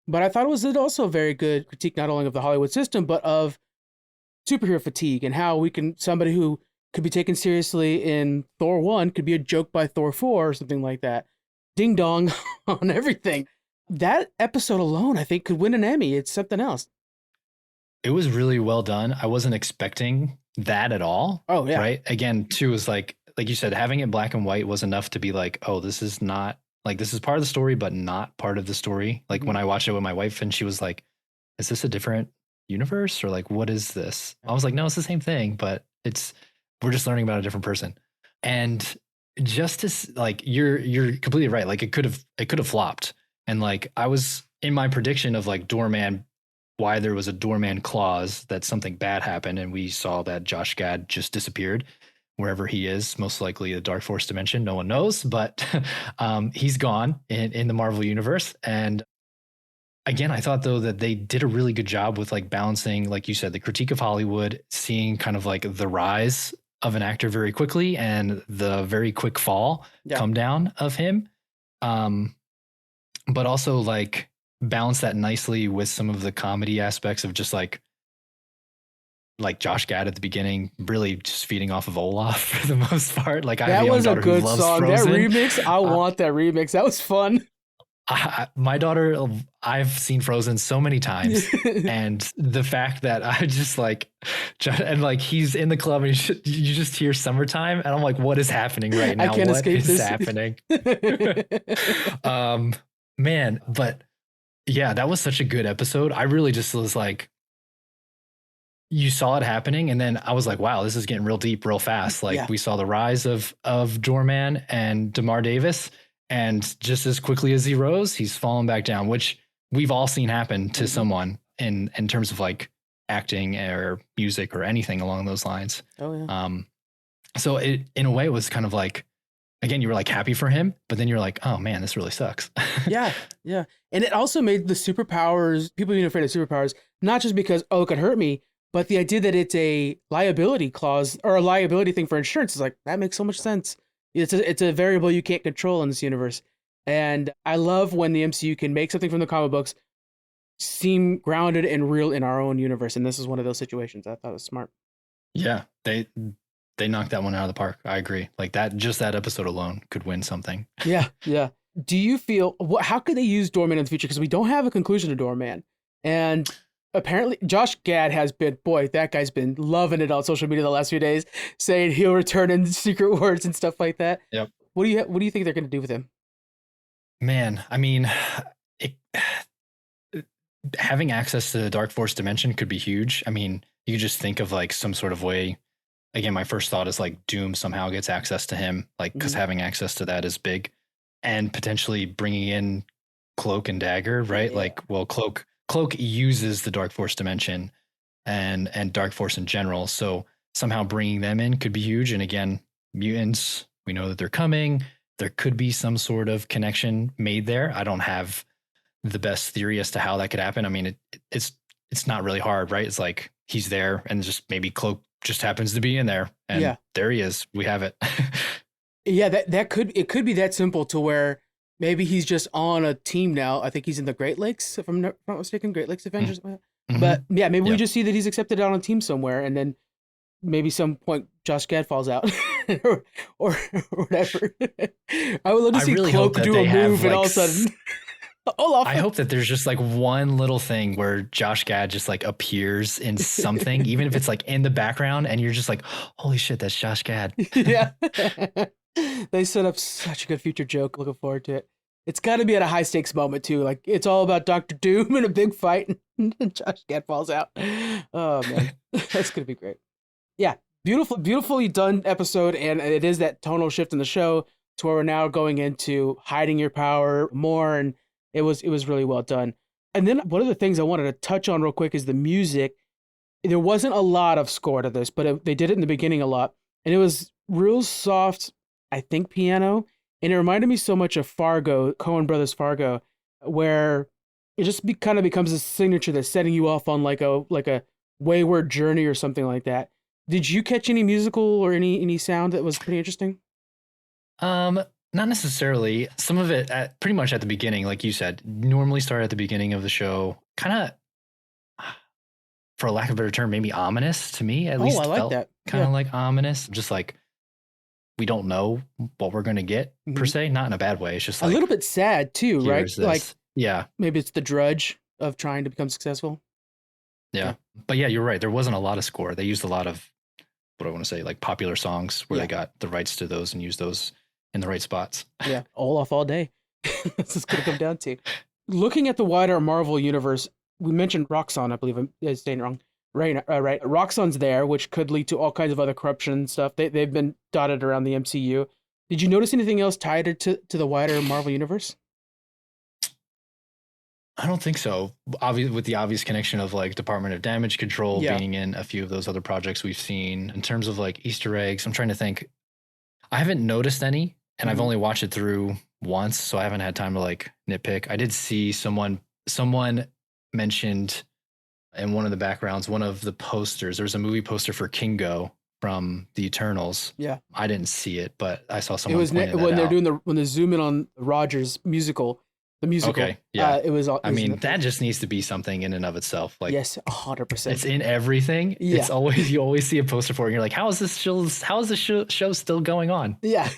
C: But I thought it was also a very good critique, not only of the Hollywood system, but of superhero fatigue and how somebody who could be taken seriously in Thor 1 could be a joke by Thor 4 or something like that. Ding dong on everything. That episode alone, I think, could win an Emmy. It's something else.
D: It was really well done. I wasn't expecting that at all.
C: Oh, yeah.
D: Right? Again, too, is like you said, having it black and white was enough to be like, oh, this is not, like, this is part of the story, but not part of the story. Like, when I watched it with my wife and she was like, is this a different universe? Or like, what is this? I was like, no, it's the same thing, but we're just learning about a different person. And just to like, you're completely right. Like it could have flopped. And like, I was in my prediction of like Doorman, why there was a Doorman clause that something bad happened. And we saw that Josh Gad just disappeared wherever he is, most likely the Dark Force dimension. No one knows, but he's gone in the Marvel universe. And again, I thought though that they did a really good job with like balancing, like you said, the critique of Hollywood, seeing kind of like the rise of an actor very quickly, and the very quick fall come down of him. But also like balance that nicely with some of the comedy aspects of just like Josh Gad at the beginning, really just feeding off of Olaf for the most part. Like,
C: that was a good song. Frozen. That remix, I want that remix. That was fun.
D: My daughter, I've seen Frozen so many times, and the fact that I just like, and like he's in the club and you just hear "Summertime," and I'm like, what is happening right now?
C: I can't escape this.
D: Happening? Man, but yeah, that was such a good episode. I really just was like, you saw it happening, and then I was like, wow, this is getting real deep real fast. Like we saw the rise of Doorman and DeMar Davis. And just as quickly as he rose, he's fallen back down, which we've all seen happen to someone in terms of like acting or music or anything along those lines.
C: Oh, yeah.
D: So it, in a way, it was kind of like, again, you were like happy for him, but then you're like, oh man, this really sucks.
C: Yeah. And it also made the superpowers, people being afraid of superpowers, not just because, oh, it could hurt me, but the idea that it's a liability clause or a liability thing for insurance is like, that makes so much sense. It's a variable you can't control in this universe. And I love when the MCU can make something from the comic books seem grounded and real in our own universe. And this is one of those situations. I thought it was smart.
D: Yeah, they knocked that one out of the park. I agree. Like that, just that episode alone could win something.
C: Yeah. Do you feel, how could they use Doorman in the future? Because we don't have a conclusion to Doorman. And apparently Josh Gad has been, boy, that guy's been loving it on social media the last few days, saying he'll return in Secret Wars and stuff like that.
D: Yep.
C: What do you think they're going to do with him?
D: Man, I mean, having access to the Dark Force dimension could be huge. I mean, you just think of like some sort of way. Again, my first thought is like Doom somehow gets access to him, like because having access to that is big, and potentially bringing in Cloak and Dagger, right? Yeah. Like, well, Cloak uses the Dark Force dimension and Dark Force in general. So somehow bringing them in could be huge. And again, mutants, we know that they're coming. There could be some sort of connection made there. I don't have the best theory as to how that could happen. I mean, it's not really hard, right? It's like he's there and just maybe Cloak just happens to be in there. And there he is. We have it.
C: Yeah, it could be that simple to where maybe he's just on a team now. I think he's in the Great Lakes, if I'm not mistaken, Great Lakes Avengers. Mm-hmm. But yeah, maybe we just see that he's accepted on a team somewhere, and then maybe some point Josh Gad falls out or whatever. I would love to see really Cloak do a move and all of a sudden Olaf.
D: I hope that there's just like one little thing where Josh Gad just like appears in something, even if it's like in the background, and you're just like, holy shit, that's Josh Gad.
C: Yeah. They set up such a good future joke. Looking forward to it. It's got to be at a high stakes moment too. Like it's all about Dr. Doom and a big fight, and Josh Gad falls out. Oh man, that's gonna be great. Yeah, beautifully done episode, and it is that tonal shift in the show to where we're now going into hiding your power more, and it was really well done. And then one of the things I wanted to touch on real quick is the music. There wasn't a lot of score to this, but they did it in the beginning a lot, and it was real soft. I think piano, and it reminded me so much of Fargo, Coen Brothers Fargo, where it just kind of becomes a signature that's setting you off on like a wayward journey or something like that. Did you catch any musical or any sound that was pretty interesting?
D: Not necessarily. Some of it pretty much at the beginning, like you said, normally start at the beginning of the show, kind of, for lack of a better term, maybe ominous to me. At least
C: I like
D: felt
C: that.
D: Kind of like ominous, just like, we don't know what we're going to get per se, not in a bad way. It's just like
C: a little bit sad too, right?
D: This.
C: Like,
D: yeah,
C: maybe it's the drudge of trying to become successful.
D: Yeah. But yeah, you're right. There wasn't a lot of score. They used a lot of, what I want to say, like popular songs where they got the rights to those and used those in the right spots. Yeah.
C: Olaf all day. This is going to come down to. Looking at the wider Marvel universe, we mentioned Roxxon, I believe I'm saying it wrong. Right. Roxxon's there, which could lead to all kinds of other corruption and stuff. They've been dotted around the MCU. Did you notice anything else tied to the wider Marvel universe?
D: I don't think so. With the obvious connection of like Department of Damage Control being in a few of those other projects we've seen. In terms of like Easter eggs, I'm trying to think. I haven't noticed any, and I've only watched it through once, so I haven't had time to like nitpick. I did see someone mentioned in one of the backgrounds, one of the posters, there was a movie poster for Kingo from the Eternals.
C: Yeah.
D: I didn't see it, but I saw
C: It
D: someone
C: was
D: pointing that
C: when they're
D: out.
C: doing when they zoom in on Rogers musical. The musical.
D: Okay, yeah.
C: It was.
D: I mean, that just needs to be something in and of itself. Like,
C: yes, 100%.
D: it's in everything.
C: Yeah.
D: It's always, you always see a poster for it and you're like, how is this show still going on?
C: Yeah.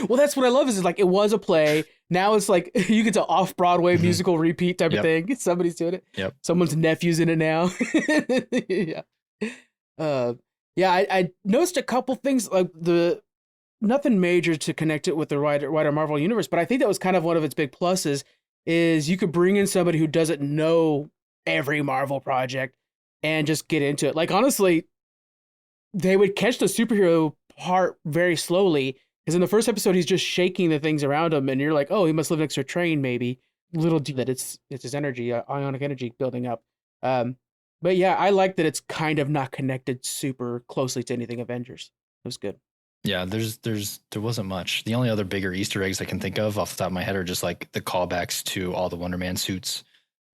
C: Well, that's what I love is like it was a play. Now it's like you get to off-Broadway musical repeat type of thing. Somebody's doing it.
D: Yep.
C: Someone's nephew's in it now. Yeah. I noticed a couple things like nothing major to connect it with the wider Marvel universe, but I think that was kind of one of its big pluses is you could bring in somebody who doesn't know every Marvel project and just get into it. Like, honestly, they would catch the superhero part very slowly because in the first episode, he's just shaking the things around him and you're like, oh, he must live next to a train, maybe. Little do that it's his energy, ionic energy building up. But yeah, I like that it's kind of not connected super closely to anything Avengers. It was good.
D: Yeah, there wasn't much. The only other bigger Easter eggs I can think of off the top of my head are just like the callbacks to all the Wonder Man suits,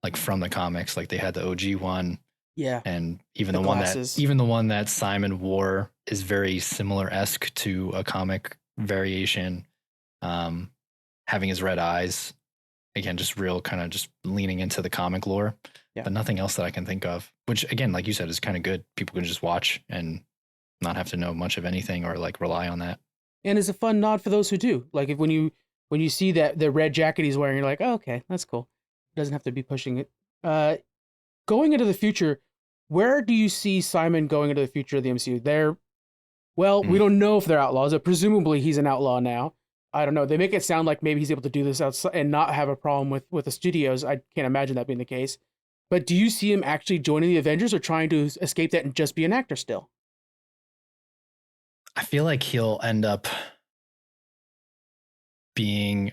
D: like from the comics. Like they had the OG one,
C: Yeah,
D: and even
C: The
D: the
C: glasses.
D: one that Simon wore is very similar-esque to a comic variation. Having his red eyes, again, just real kind of just leaning into the comic lore.
C: Yeah.
D: But nothing else that I can think of. Which again, like you said, is kind of good. People can just watch and not have to know much of anything or like rely on that.
C: and it's a fun nod for those who do. Like when you see that the red jacket he's wearing, you're like, oh, okay, that's cool. Doesn't have to be pushing it. Going into the future, where do you see Simon going into the future of the MCU? We don't know if they're outlaws. Presumably he's an outlaw now. I don't know. They make it sound like maybe he's able to do this outside and not have a problem with the studios. I can't imagine that being the case. But do you see him actually joining the Avengers or trying to escape that and just be an actor still?
D: I feel like he'll end up being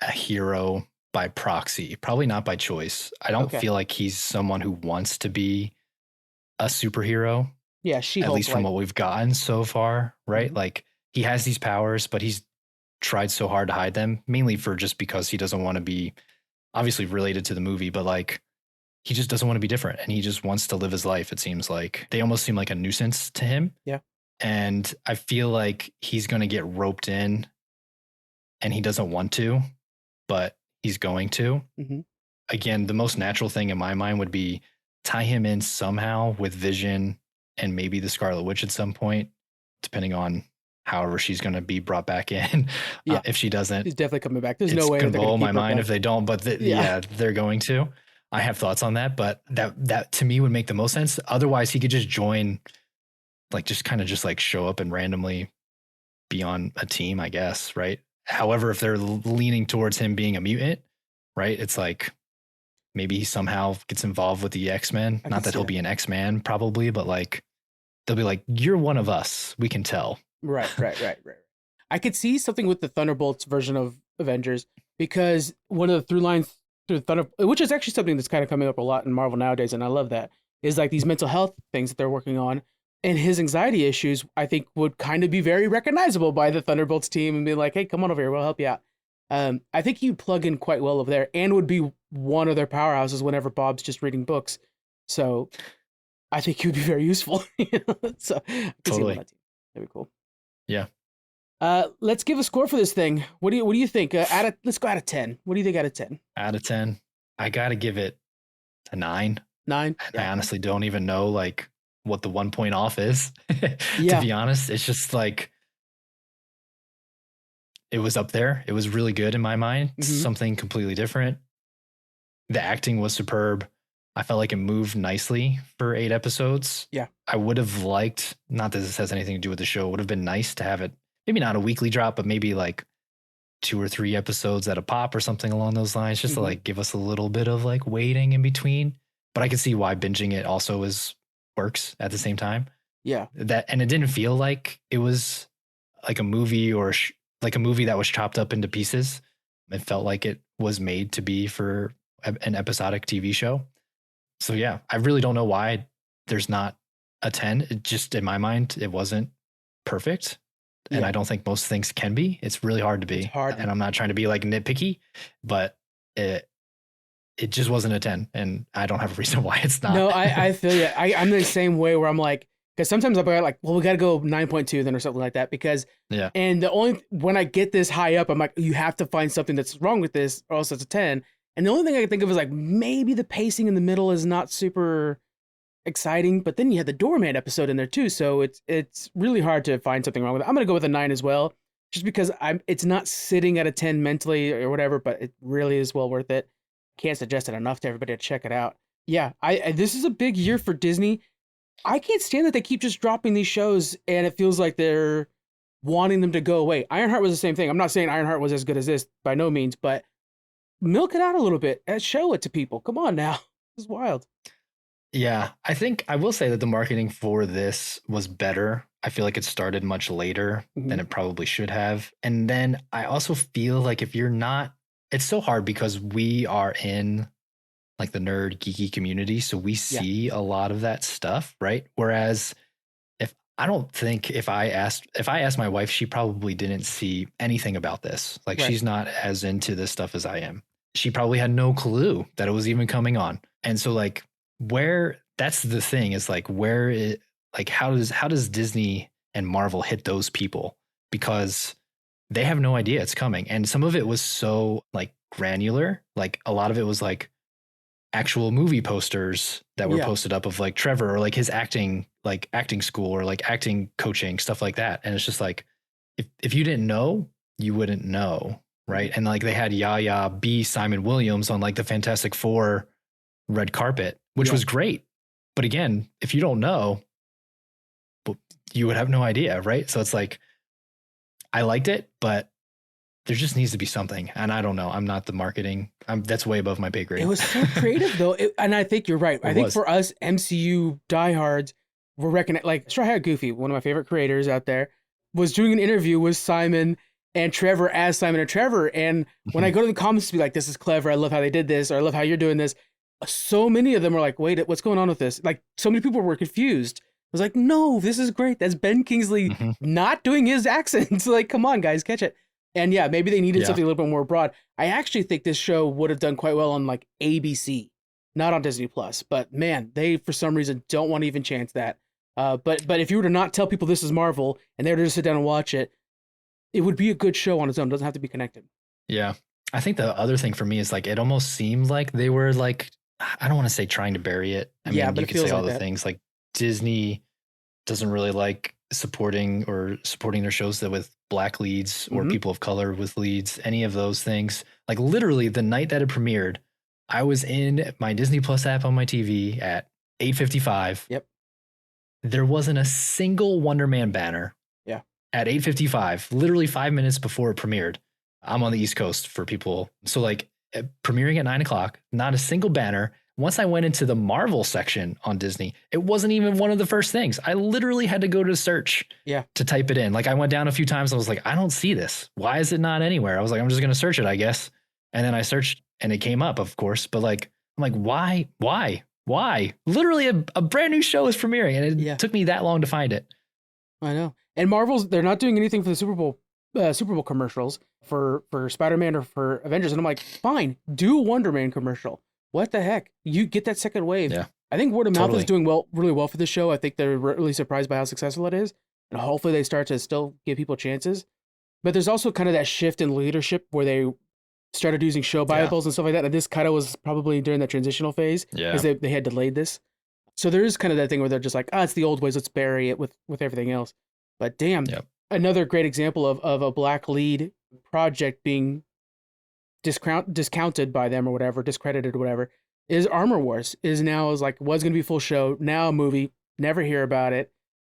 D: a hero by proxy, probably not by choice. I don't feel like he's someone who wants to be a superhero.
C: Yeah,
D: at least from what we've gotten so far, right?
C: Mhm.
D: Like he has these powers, but he's tried so hard to hide them, mainly for just because he doesn't want to be obviously related to the movie, but like he just doesn't want to be different and he just wants to live his life. It seems like they almost seem like a nuisance to him.
C: Yeah.
D: And I feel like he's going to get roped in and he doesn't want to, but he's going to.
C: Mm-hmm.
D: Again, the most natural thing in my mind would be tie him in somehow with Vision and maybe the Scarlet Witch at some point, depending on however she's going to be brought back in.
C: Yeah.
D: If she doesn't,
C: He's definitely coming back. There's
D: it's
C: no way
D: going to
C: they're
D: blow
C: gonna
D: my
C: keep her
D: mind
C: back.
D: if they don't, but they're going to. I have thoughts on that, but that to me would make the most sense. Otherwise, he could just join, like just kind of just like show up and randomly be on a team, I guess, right? However, if they're leaning towards him being a mutant, right? It's like maybe he somehow gets involved with the X-Men. Not that he'll be an X-Man probably, but like they'll be like, you're one of us. We can tell.
C: Right. I could see something with the Thunderbolts version of Avengers because one of the through lines through Thunder, which is actually something that's kind of coming up a lot in Marvel nowadays, and I love that, is like these mental health things that they're working on. And his anxiety issues, I think, would kind of be very recognizable by the Thunderbolts team and be like, hey, come on over here, we'll help you out. I think you plug in quite well over there and would be one of their powerhouses whenever Bob's just reading books. So I think he would be very useful. So I can see him on that team. That'd be cool.
D: Yeah.
C: Let's give a score for this thing. What do you think? Let's go out of 10. What do you think out of 10?
D: Out of 10, I got to give it a 9.
C: 9?
D: I honestly don't even know like what the 1 point off is. To be honest, it's just like it was up there. It was really good in my mind.
C: Mm-hmm.
D: Something completely different. The acting was superb. I felt like it moved nicely for 8 episodes.
C: Yeah. I
D: would have liked, not that this has anything to do with the show, it would have been nice to have it, maybe not a weekly drop, but maybe like 2 or 3 episodes at a pop or something along those lines, just to like give us a little bit of like waiting in between. But I can see why binging it also works at the same time.
C: Yeah.
D: And it didn't feel like it was like a movie or like a movie that was chopped up into pieces. It felt like it was made to be for an episodic TV show. So yeah, I really don't know why there's not a 10. It just, in my mind, it wasn't perfect. And I don't think most things can be. It's really hard to be.
C: It's hard.
D: And I'm not trying to be like nitpicky, but it just wasn't a 10. And I don't have a reason why it's not.
C: No, I feel you. I'm the same way where I'm like, Because sometimes I'll be like, well, we got to go 9.2 then or something like that. Because,
D: Yeah.
C: and when I get this high up, I'm like, you have to find something that's wrong with this or else it's a 10. And the only thing I can think of is like, maybe the pacing in the middle is not super exciting, but then you had the Doorman episode in there too. So it's really hard to find something wrong with it. I'm going to go with a 9 as well, just because it's not sitting at a 10 mentally or whatever, but it really is well worth it. Can't suggest it enough to everybody to check it out. Yeah, this is a big year for Disney. I can't stand that they keep just dropping these shows and it feels like they're wanting them to go away. Ironheart was the same thing. I'm not saying Ironheart was as good as this by no means, but milk it out a little bit and show it to people. Come on now. This is wild.
D: Yeah, I think I will say that the marketing for this was better. I feel like it started much later than it probably should have. And then I also feel like if you're not, it's so hard because we are in like the nerd geeky community. So we see a lot of that stuff, right? Whereas if I asked my wife, she probably didn't see anything about this. Like she's not as into this stuff as I am. She probably had no clue that it was even coming on. And so like, that's the thing is like how does Disney and Marvel hit those people, because they have no idea it's coming. And some of it was so like granular, like a lot of it was like actual movie posters that were posted up of like Trevor or like his acting school or like acting coaching, stuff like that. And it's just like if you didn't know, you wouldn't know, right? And like they had Yaya B. Simon Williams on like the Fantastic Four red carpet, which was great. But again, if you don't know, you would have no idea, right? So it's like, I liked it, but there just needs to be something. And I don't know. I'm not the marketing. That's way above my pay grade.
C: It was so creative though. And I think you're right. I think for us MCU diehards, we're recognizing, like Straw Hat Goofy, one of my favorite creators out there, was doing an interview with Simon and Trevor as Simon and Trevor. And when I go to the comments to be like, this is clever, I love how they did this, or I love how you're doing this, so many of them were like, wait, what's going on with this? Like, so many people were confused. I was like, no, this is great. That's Ben Kingsley not doing his accents. Like, come on, guys, catch it. And yeah, maybe they needed something a little bit more broad. I actually think this show would have done quite well on like ABC, not on Disney Plus. But man, they for some reason don't want to even chance that. But if you were to not tell people this is Marvel and they were to just sit down and watch it, it would be a good show on its own. It doesn't have to be connected.
D: Yeah. I think the other thing for me is like, it almost seemed like they were like, I don't want to say trying to bury it. I mean, you could say all the things like Disney doesn't really like supporting their shows with black leads or people of color with leads, any of those things. Like literally the night that it premiered, I was in my Disney Plus app on my TV at 8:55.
C: Yep.
D: There wasn't a single Wonder Man banner.
C: Yeah.
D: At 8:55, literally 5 minutes before it premiered. I'm on the East Coast for people. So like premiering at 9:00, not a single banner. Once I went into the Marvel section on Disney, it wasn't even one of the first things. I literally had to go to search to type it in. Like I went down a few times. I was like, I don't see this. Why is it not anywhere? I was like, I'm just going to search it, I guess. And then I searched and it came up, of course. But like, I'm like, why? Literally a brand new show is premiering. And it took me that long to find it.
C: I know. And Marvel's, they're not doing anything for the Super Bowl commercials for Spider-Man or for Avengers. And I'm like, fine, do a Wonder Man commercial. What the heck? You get that second wave.
D: Yeah.
C: I think word of mouth is doing really well for the show. I think they're really surprised by how successful it is. And hopefully they start to still give people chances. But there's also kind of that shift in leadership where they started using show Bibles and stuff like that. And this kind of was probably during that transitional phase because they had delayed this. So there is kind of that thing where they're just like, it's the old ways. Let's bury it with everything else. But damn, another great example of a black lead project being discounted by them or whatever, discredited or whatever, is Armor Wars. Was going to be full show, now a movie, never hear about it.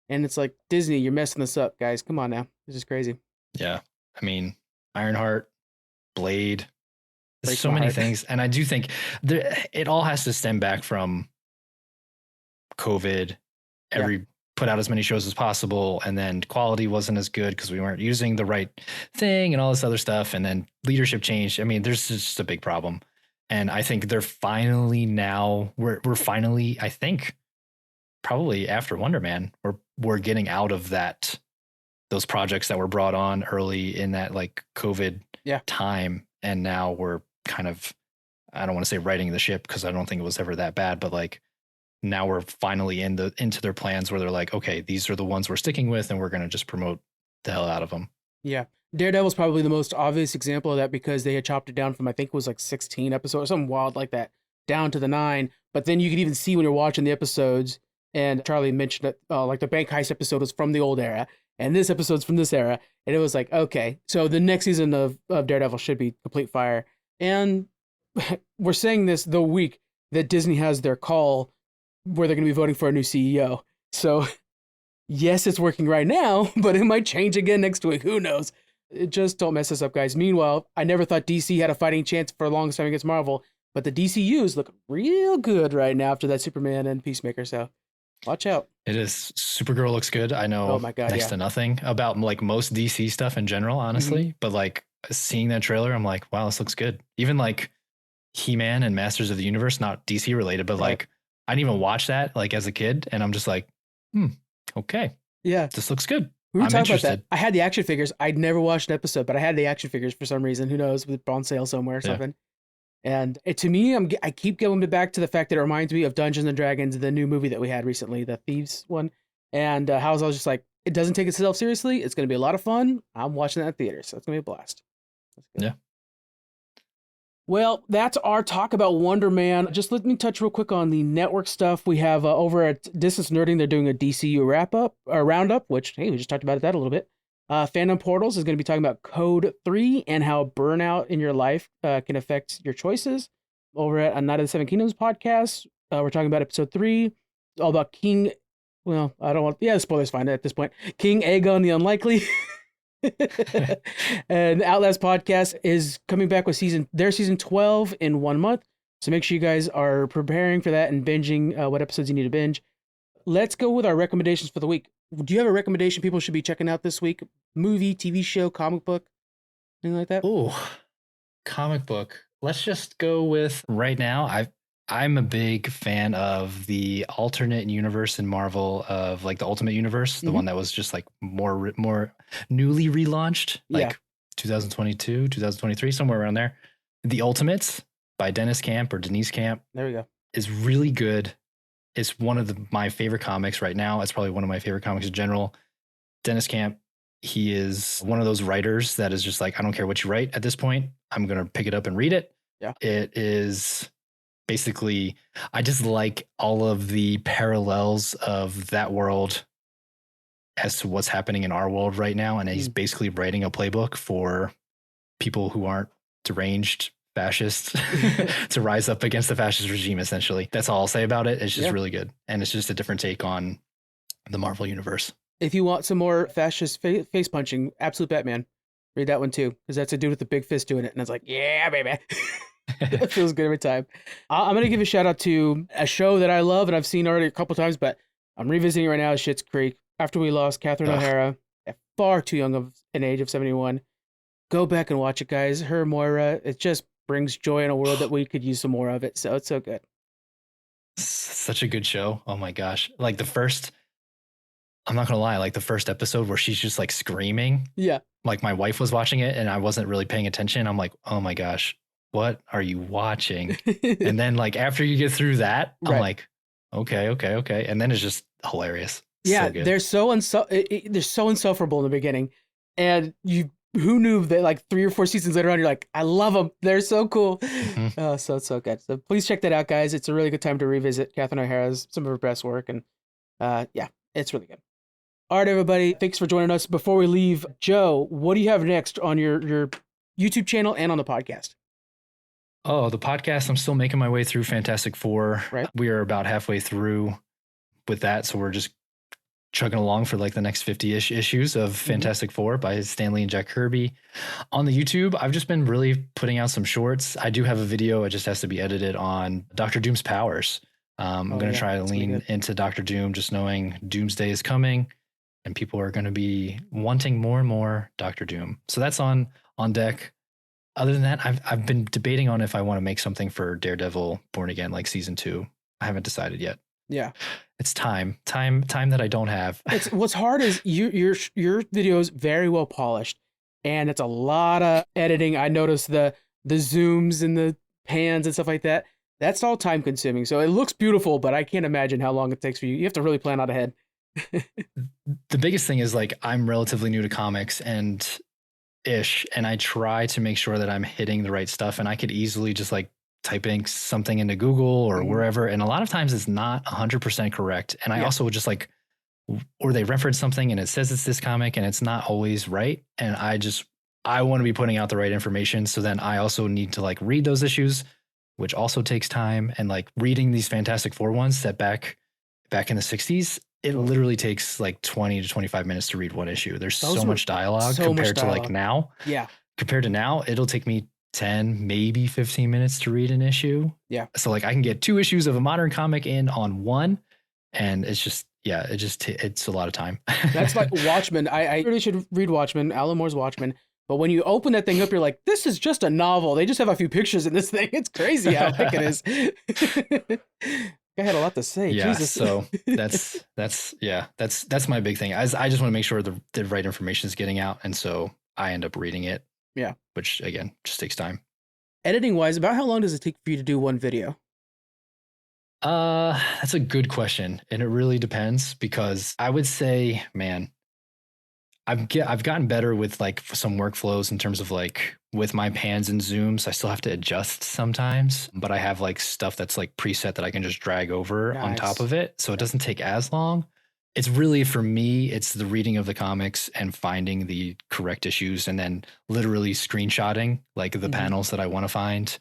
C: And it's like, Disney, you're messing this up, guys. Come on now. This is crazy.
D: Yeah. I mean, Ironheart, Blade, there's so many things. And I do think it all has to stem back from COVID. Put out as many shows as possible, and then quality wasn't as good because we weren't using the right thing and all this other stuff, and then leadership changed. I mean, there's just a big problem, and I think they're finally now we're finally, I think, probably after Wonder Man, we're getting out of those projects that were brought on early in that like COVID time, and now we're kind of, I don't want to say righting the ship because I don't think it was ever that bad, but like now we're finally into their plans where they're like, okay, these are the ones we're sticking with, and we're going to just promote the hell out of them.
C: Yeah. Daredevil's probably the most obvious example of that because they had chopped it down from, I think it was like 16 episodes or something wild like that, down to the 9. But then you could even see when you're watching the episodes, and Charlie mentioned it, like the bank heist episode was from the old era, and this episode's from this era. And it was like, okay, so the next season of Daredevil should be complete fire. And we're saying this the week that Disney has their call where they're going to be voting for a new CEO. So yes, it's working right now, but it might change again next week. Who knows? Just don't mess this up, guys. Meanwhile, I never thought DC had a fighting chance for a long time against Marvel, but the DCUs look real good right now after that Superman and Peacemaker. So watch out.
D: It is. Supergirl looks good. I know next to nothing about like most DC stuff in general, honestly, but like seeing that trailer, I'm like, wow, this looks good. Even like He-Man and Masters of the Universe, not DC related, but like I didn't even watch that like as a kid, and I'm just like, okay, yeah, this looks good.
C: We were talking about that. I had the action figures. I'd never watched an episode, but I had the action figures for some reason. Who knows? With on sale somewhere or something. And to me, I keep going back to the fact that it reminds me of Dungeons and Dragons, the new movie that we had recently, the Thieves one. And how I was just like, it doesn't take itself seriously. It's going to be a lot of fun. I'm watching that in theater, so it's going to be a blast.
D: Yeah.
C: Well, that's our talk about Wonder Man. Just let me touch real quick on the network stuff. We have over at Distance Nerding, they're doing a DCU roundup, which, hey, we just talked about that a little bit. Fandom Portals is going to be talking about Code 3 and how burnout in your life can affect your choices. Over at A Night of the Seven Kingdoms podcast, we're talking about episode 3, all about King. Well, I don't want. Yeah, the spoilers fine at this point. King Aegon the Unlikely. And Outlast podcast is coming back with season 12 in 1 month. So make sure you guys are preparing for that and binging what episodes you need to binge. Let's go with our recommendations for the week. Do you have a recommendation people should be checking out this week? Movie, TV show, comic book, anything like that?
D: Oh, comic book. Let's just go with right now. I'm a big fan of the alternate universe in Marvel of like the Ultimate Universe, the one that was just like more newly relaunched, like 2022, 2023, somewhere around there. The Ultimates by Deniz Camp.
C: There we go.
D: Is really good. It's one of my favorite comics right now. It's probably one of my favorite comics in general. Deniz Camp, he is one of those writers that is just like, I don't care what you write at this point. I'm going to pick it up and read it.
C: Yeah.
D: It is basically, I just like all of the parallels of that world as to what's happening in our world right now. And he's basically writing a playbook for people who aren't deranged fascists to rise up against the fascist regime, essentially. That's all I'll say about it. It's just really good. And it's just a different take on the Marvel universe.
C: If you want some more fascist face punching, Absolute Batman, read that one too, because that's a dude with a big fist doing it. And it's like, yeah, baby. It feels good every time. I'm going to give a shout out to a show that I love and I've seen already a couple times, but I'm revisiting it right now, Schitt's Creek. After we lost Catherine O'Hara at far too young of an age of 71. Go back and watch it, guys. Her Moira, it just brings joy in a world that we could use some more of it. So it's so good.
D: Such a good show. Oh my gosh. Like I'm not going to lie, like the first episode where she's just like screaming.
C: Yeah.
D: Like my wife was watching it and I wasn't really paying attention. I'm like, oh my gosh, what are you watching? And then like after you get through that, I'm like, okay. And then it's just hilarious.
C: Yeah,
D: so
C: they're so insufferable in the beginning. And who knew that like 3 or 4 seasons later on, you're like, I love them. They're so cool. So it's so good. So please check that out, guys. It's a really good time to revisit Catherine O'Hara's, some of her best work. And it's really good. All right, everybody. Thanks for joining us. Before we leave, Joe, what do you have next on your YouTube channel and on the podcast?
D: Oh, the podcast, I'm still making my way through Fantastic Four.
C: Right.
D: We are about halfway through with that. So we're just chugging along for like the next 50-ish issues of Fantastic Four by Stan Lee and Jack Kirby. On the YouTube, I've just been really putting out some shorts. I do have a video. It just has to be edited on Dr. Doom's powers. I'm going to try to lean into Dr. Doom, just knowing Doomsday is coming and people are going to be wanting more and more Dr. Doom. So that's on deck. Other than that, I've been debating on if I want to make something for Daredevil Born Again, like season 2. I haven't decided yet.
C: Yeah.
D: It's time that I don't have.
C: What's hard is your video is very well polished and it's a lot of editing. I noticed the zooms and the pans and stuff like that. That's all time consuming. So it looks beautiful, but I can't imagine how long it takes for you. You have to really plan out ahead.
D: The biggest thing is like I'm relatively new to comics and I try to make sure that I'm hitting the right stuff, and I could easily just like typing something into Google or wherever, and a lot of times it's not 100% correct. And I also just like, or they reference something and it says it's this comic and it's not always right, and I want to be putting out the right information. So then I also need to like read those issues, which also takes time. And like reading these Fantastic Four ones set back in the 60s, it literally takes like 20 to 25 minutes to read one issue. There's so much dialogue compared to like now.
C: Yeah.
D: Compared to now, it'll take me 10, maybe 15 minutes to read an issue.
C: Yeah.
D: So like I can get 2 issues of a modern comic in on one, and it's just, it's a lot of time.
C: That's like Watchmen. I really should read Watchmen, Alan Moore's Watchmen. But when you open that thing up, you're like, this is just a novel. They just have a few pictures in this thing. It's crazy how thick it is. I had a lot to say.
D: Yeah,
C: Jesus.
D: So that's my big thing. I just want to make sure the right information is getting out, and so I end up reading it.
C: Yeah.
D: Which again just takes time.
C: Editing wise, about how long does it take for you to do one video?
D: That's a good question, and it really depends, because I would say, man, I've gotten better with like some workflows in terms of like with my pans and zooms. I still have to adjust sometimes, but I have like stuff that's like preset that I can just drag over on top of it, so it doesn't take as long. It's really, for me, it's the reading of the comics and finding the correct issues, and then literally screenshotting like the panels that I want to find,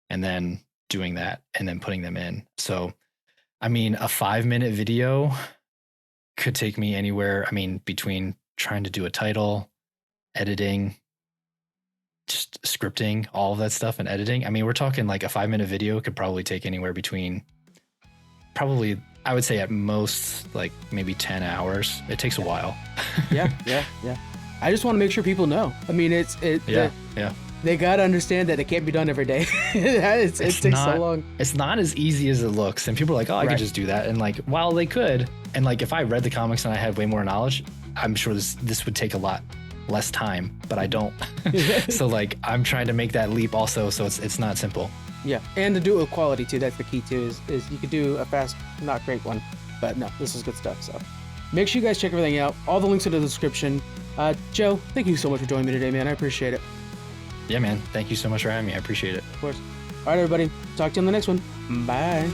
D: and then doing that and then putting them in. So, I mean, a 5-minute video could take me anywhere. I mean, between trying to do a title, editing, just scripting, all of that stuff, and editing. I mean, we're talking like a 5-minute video could probably take anywhere between I would say at most like maybe 10 hours. It takes a while.
C: Yeah. I just want to make sure people know. I mean, they got to understand that it can't be done every day. it takes so long. It's
D: not as easy as it looks. And people are like, oh, I could just do that. And like, while they could, and like if I read the comics and I had way more knowledge, I'm sure this would take a lot less time, but I don't. So like I'm trying to make that leap also, so it's not simple.
C: Yeah, and to do it with quality too. That's the key too. Is you could do a fast, not great one, but no, this is good stuff. So make sure you guys check everything out. All the links are in the description. Joe, thank you so much for joining me today, man. I appreciate it.
D: Yeah, man. Thank you so much for having me. I appreciate it.
C: Of course. All right, everybody. Talk to you on the next one. Bye.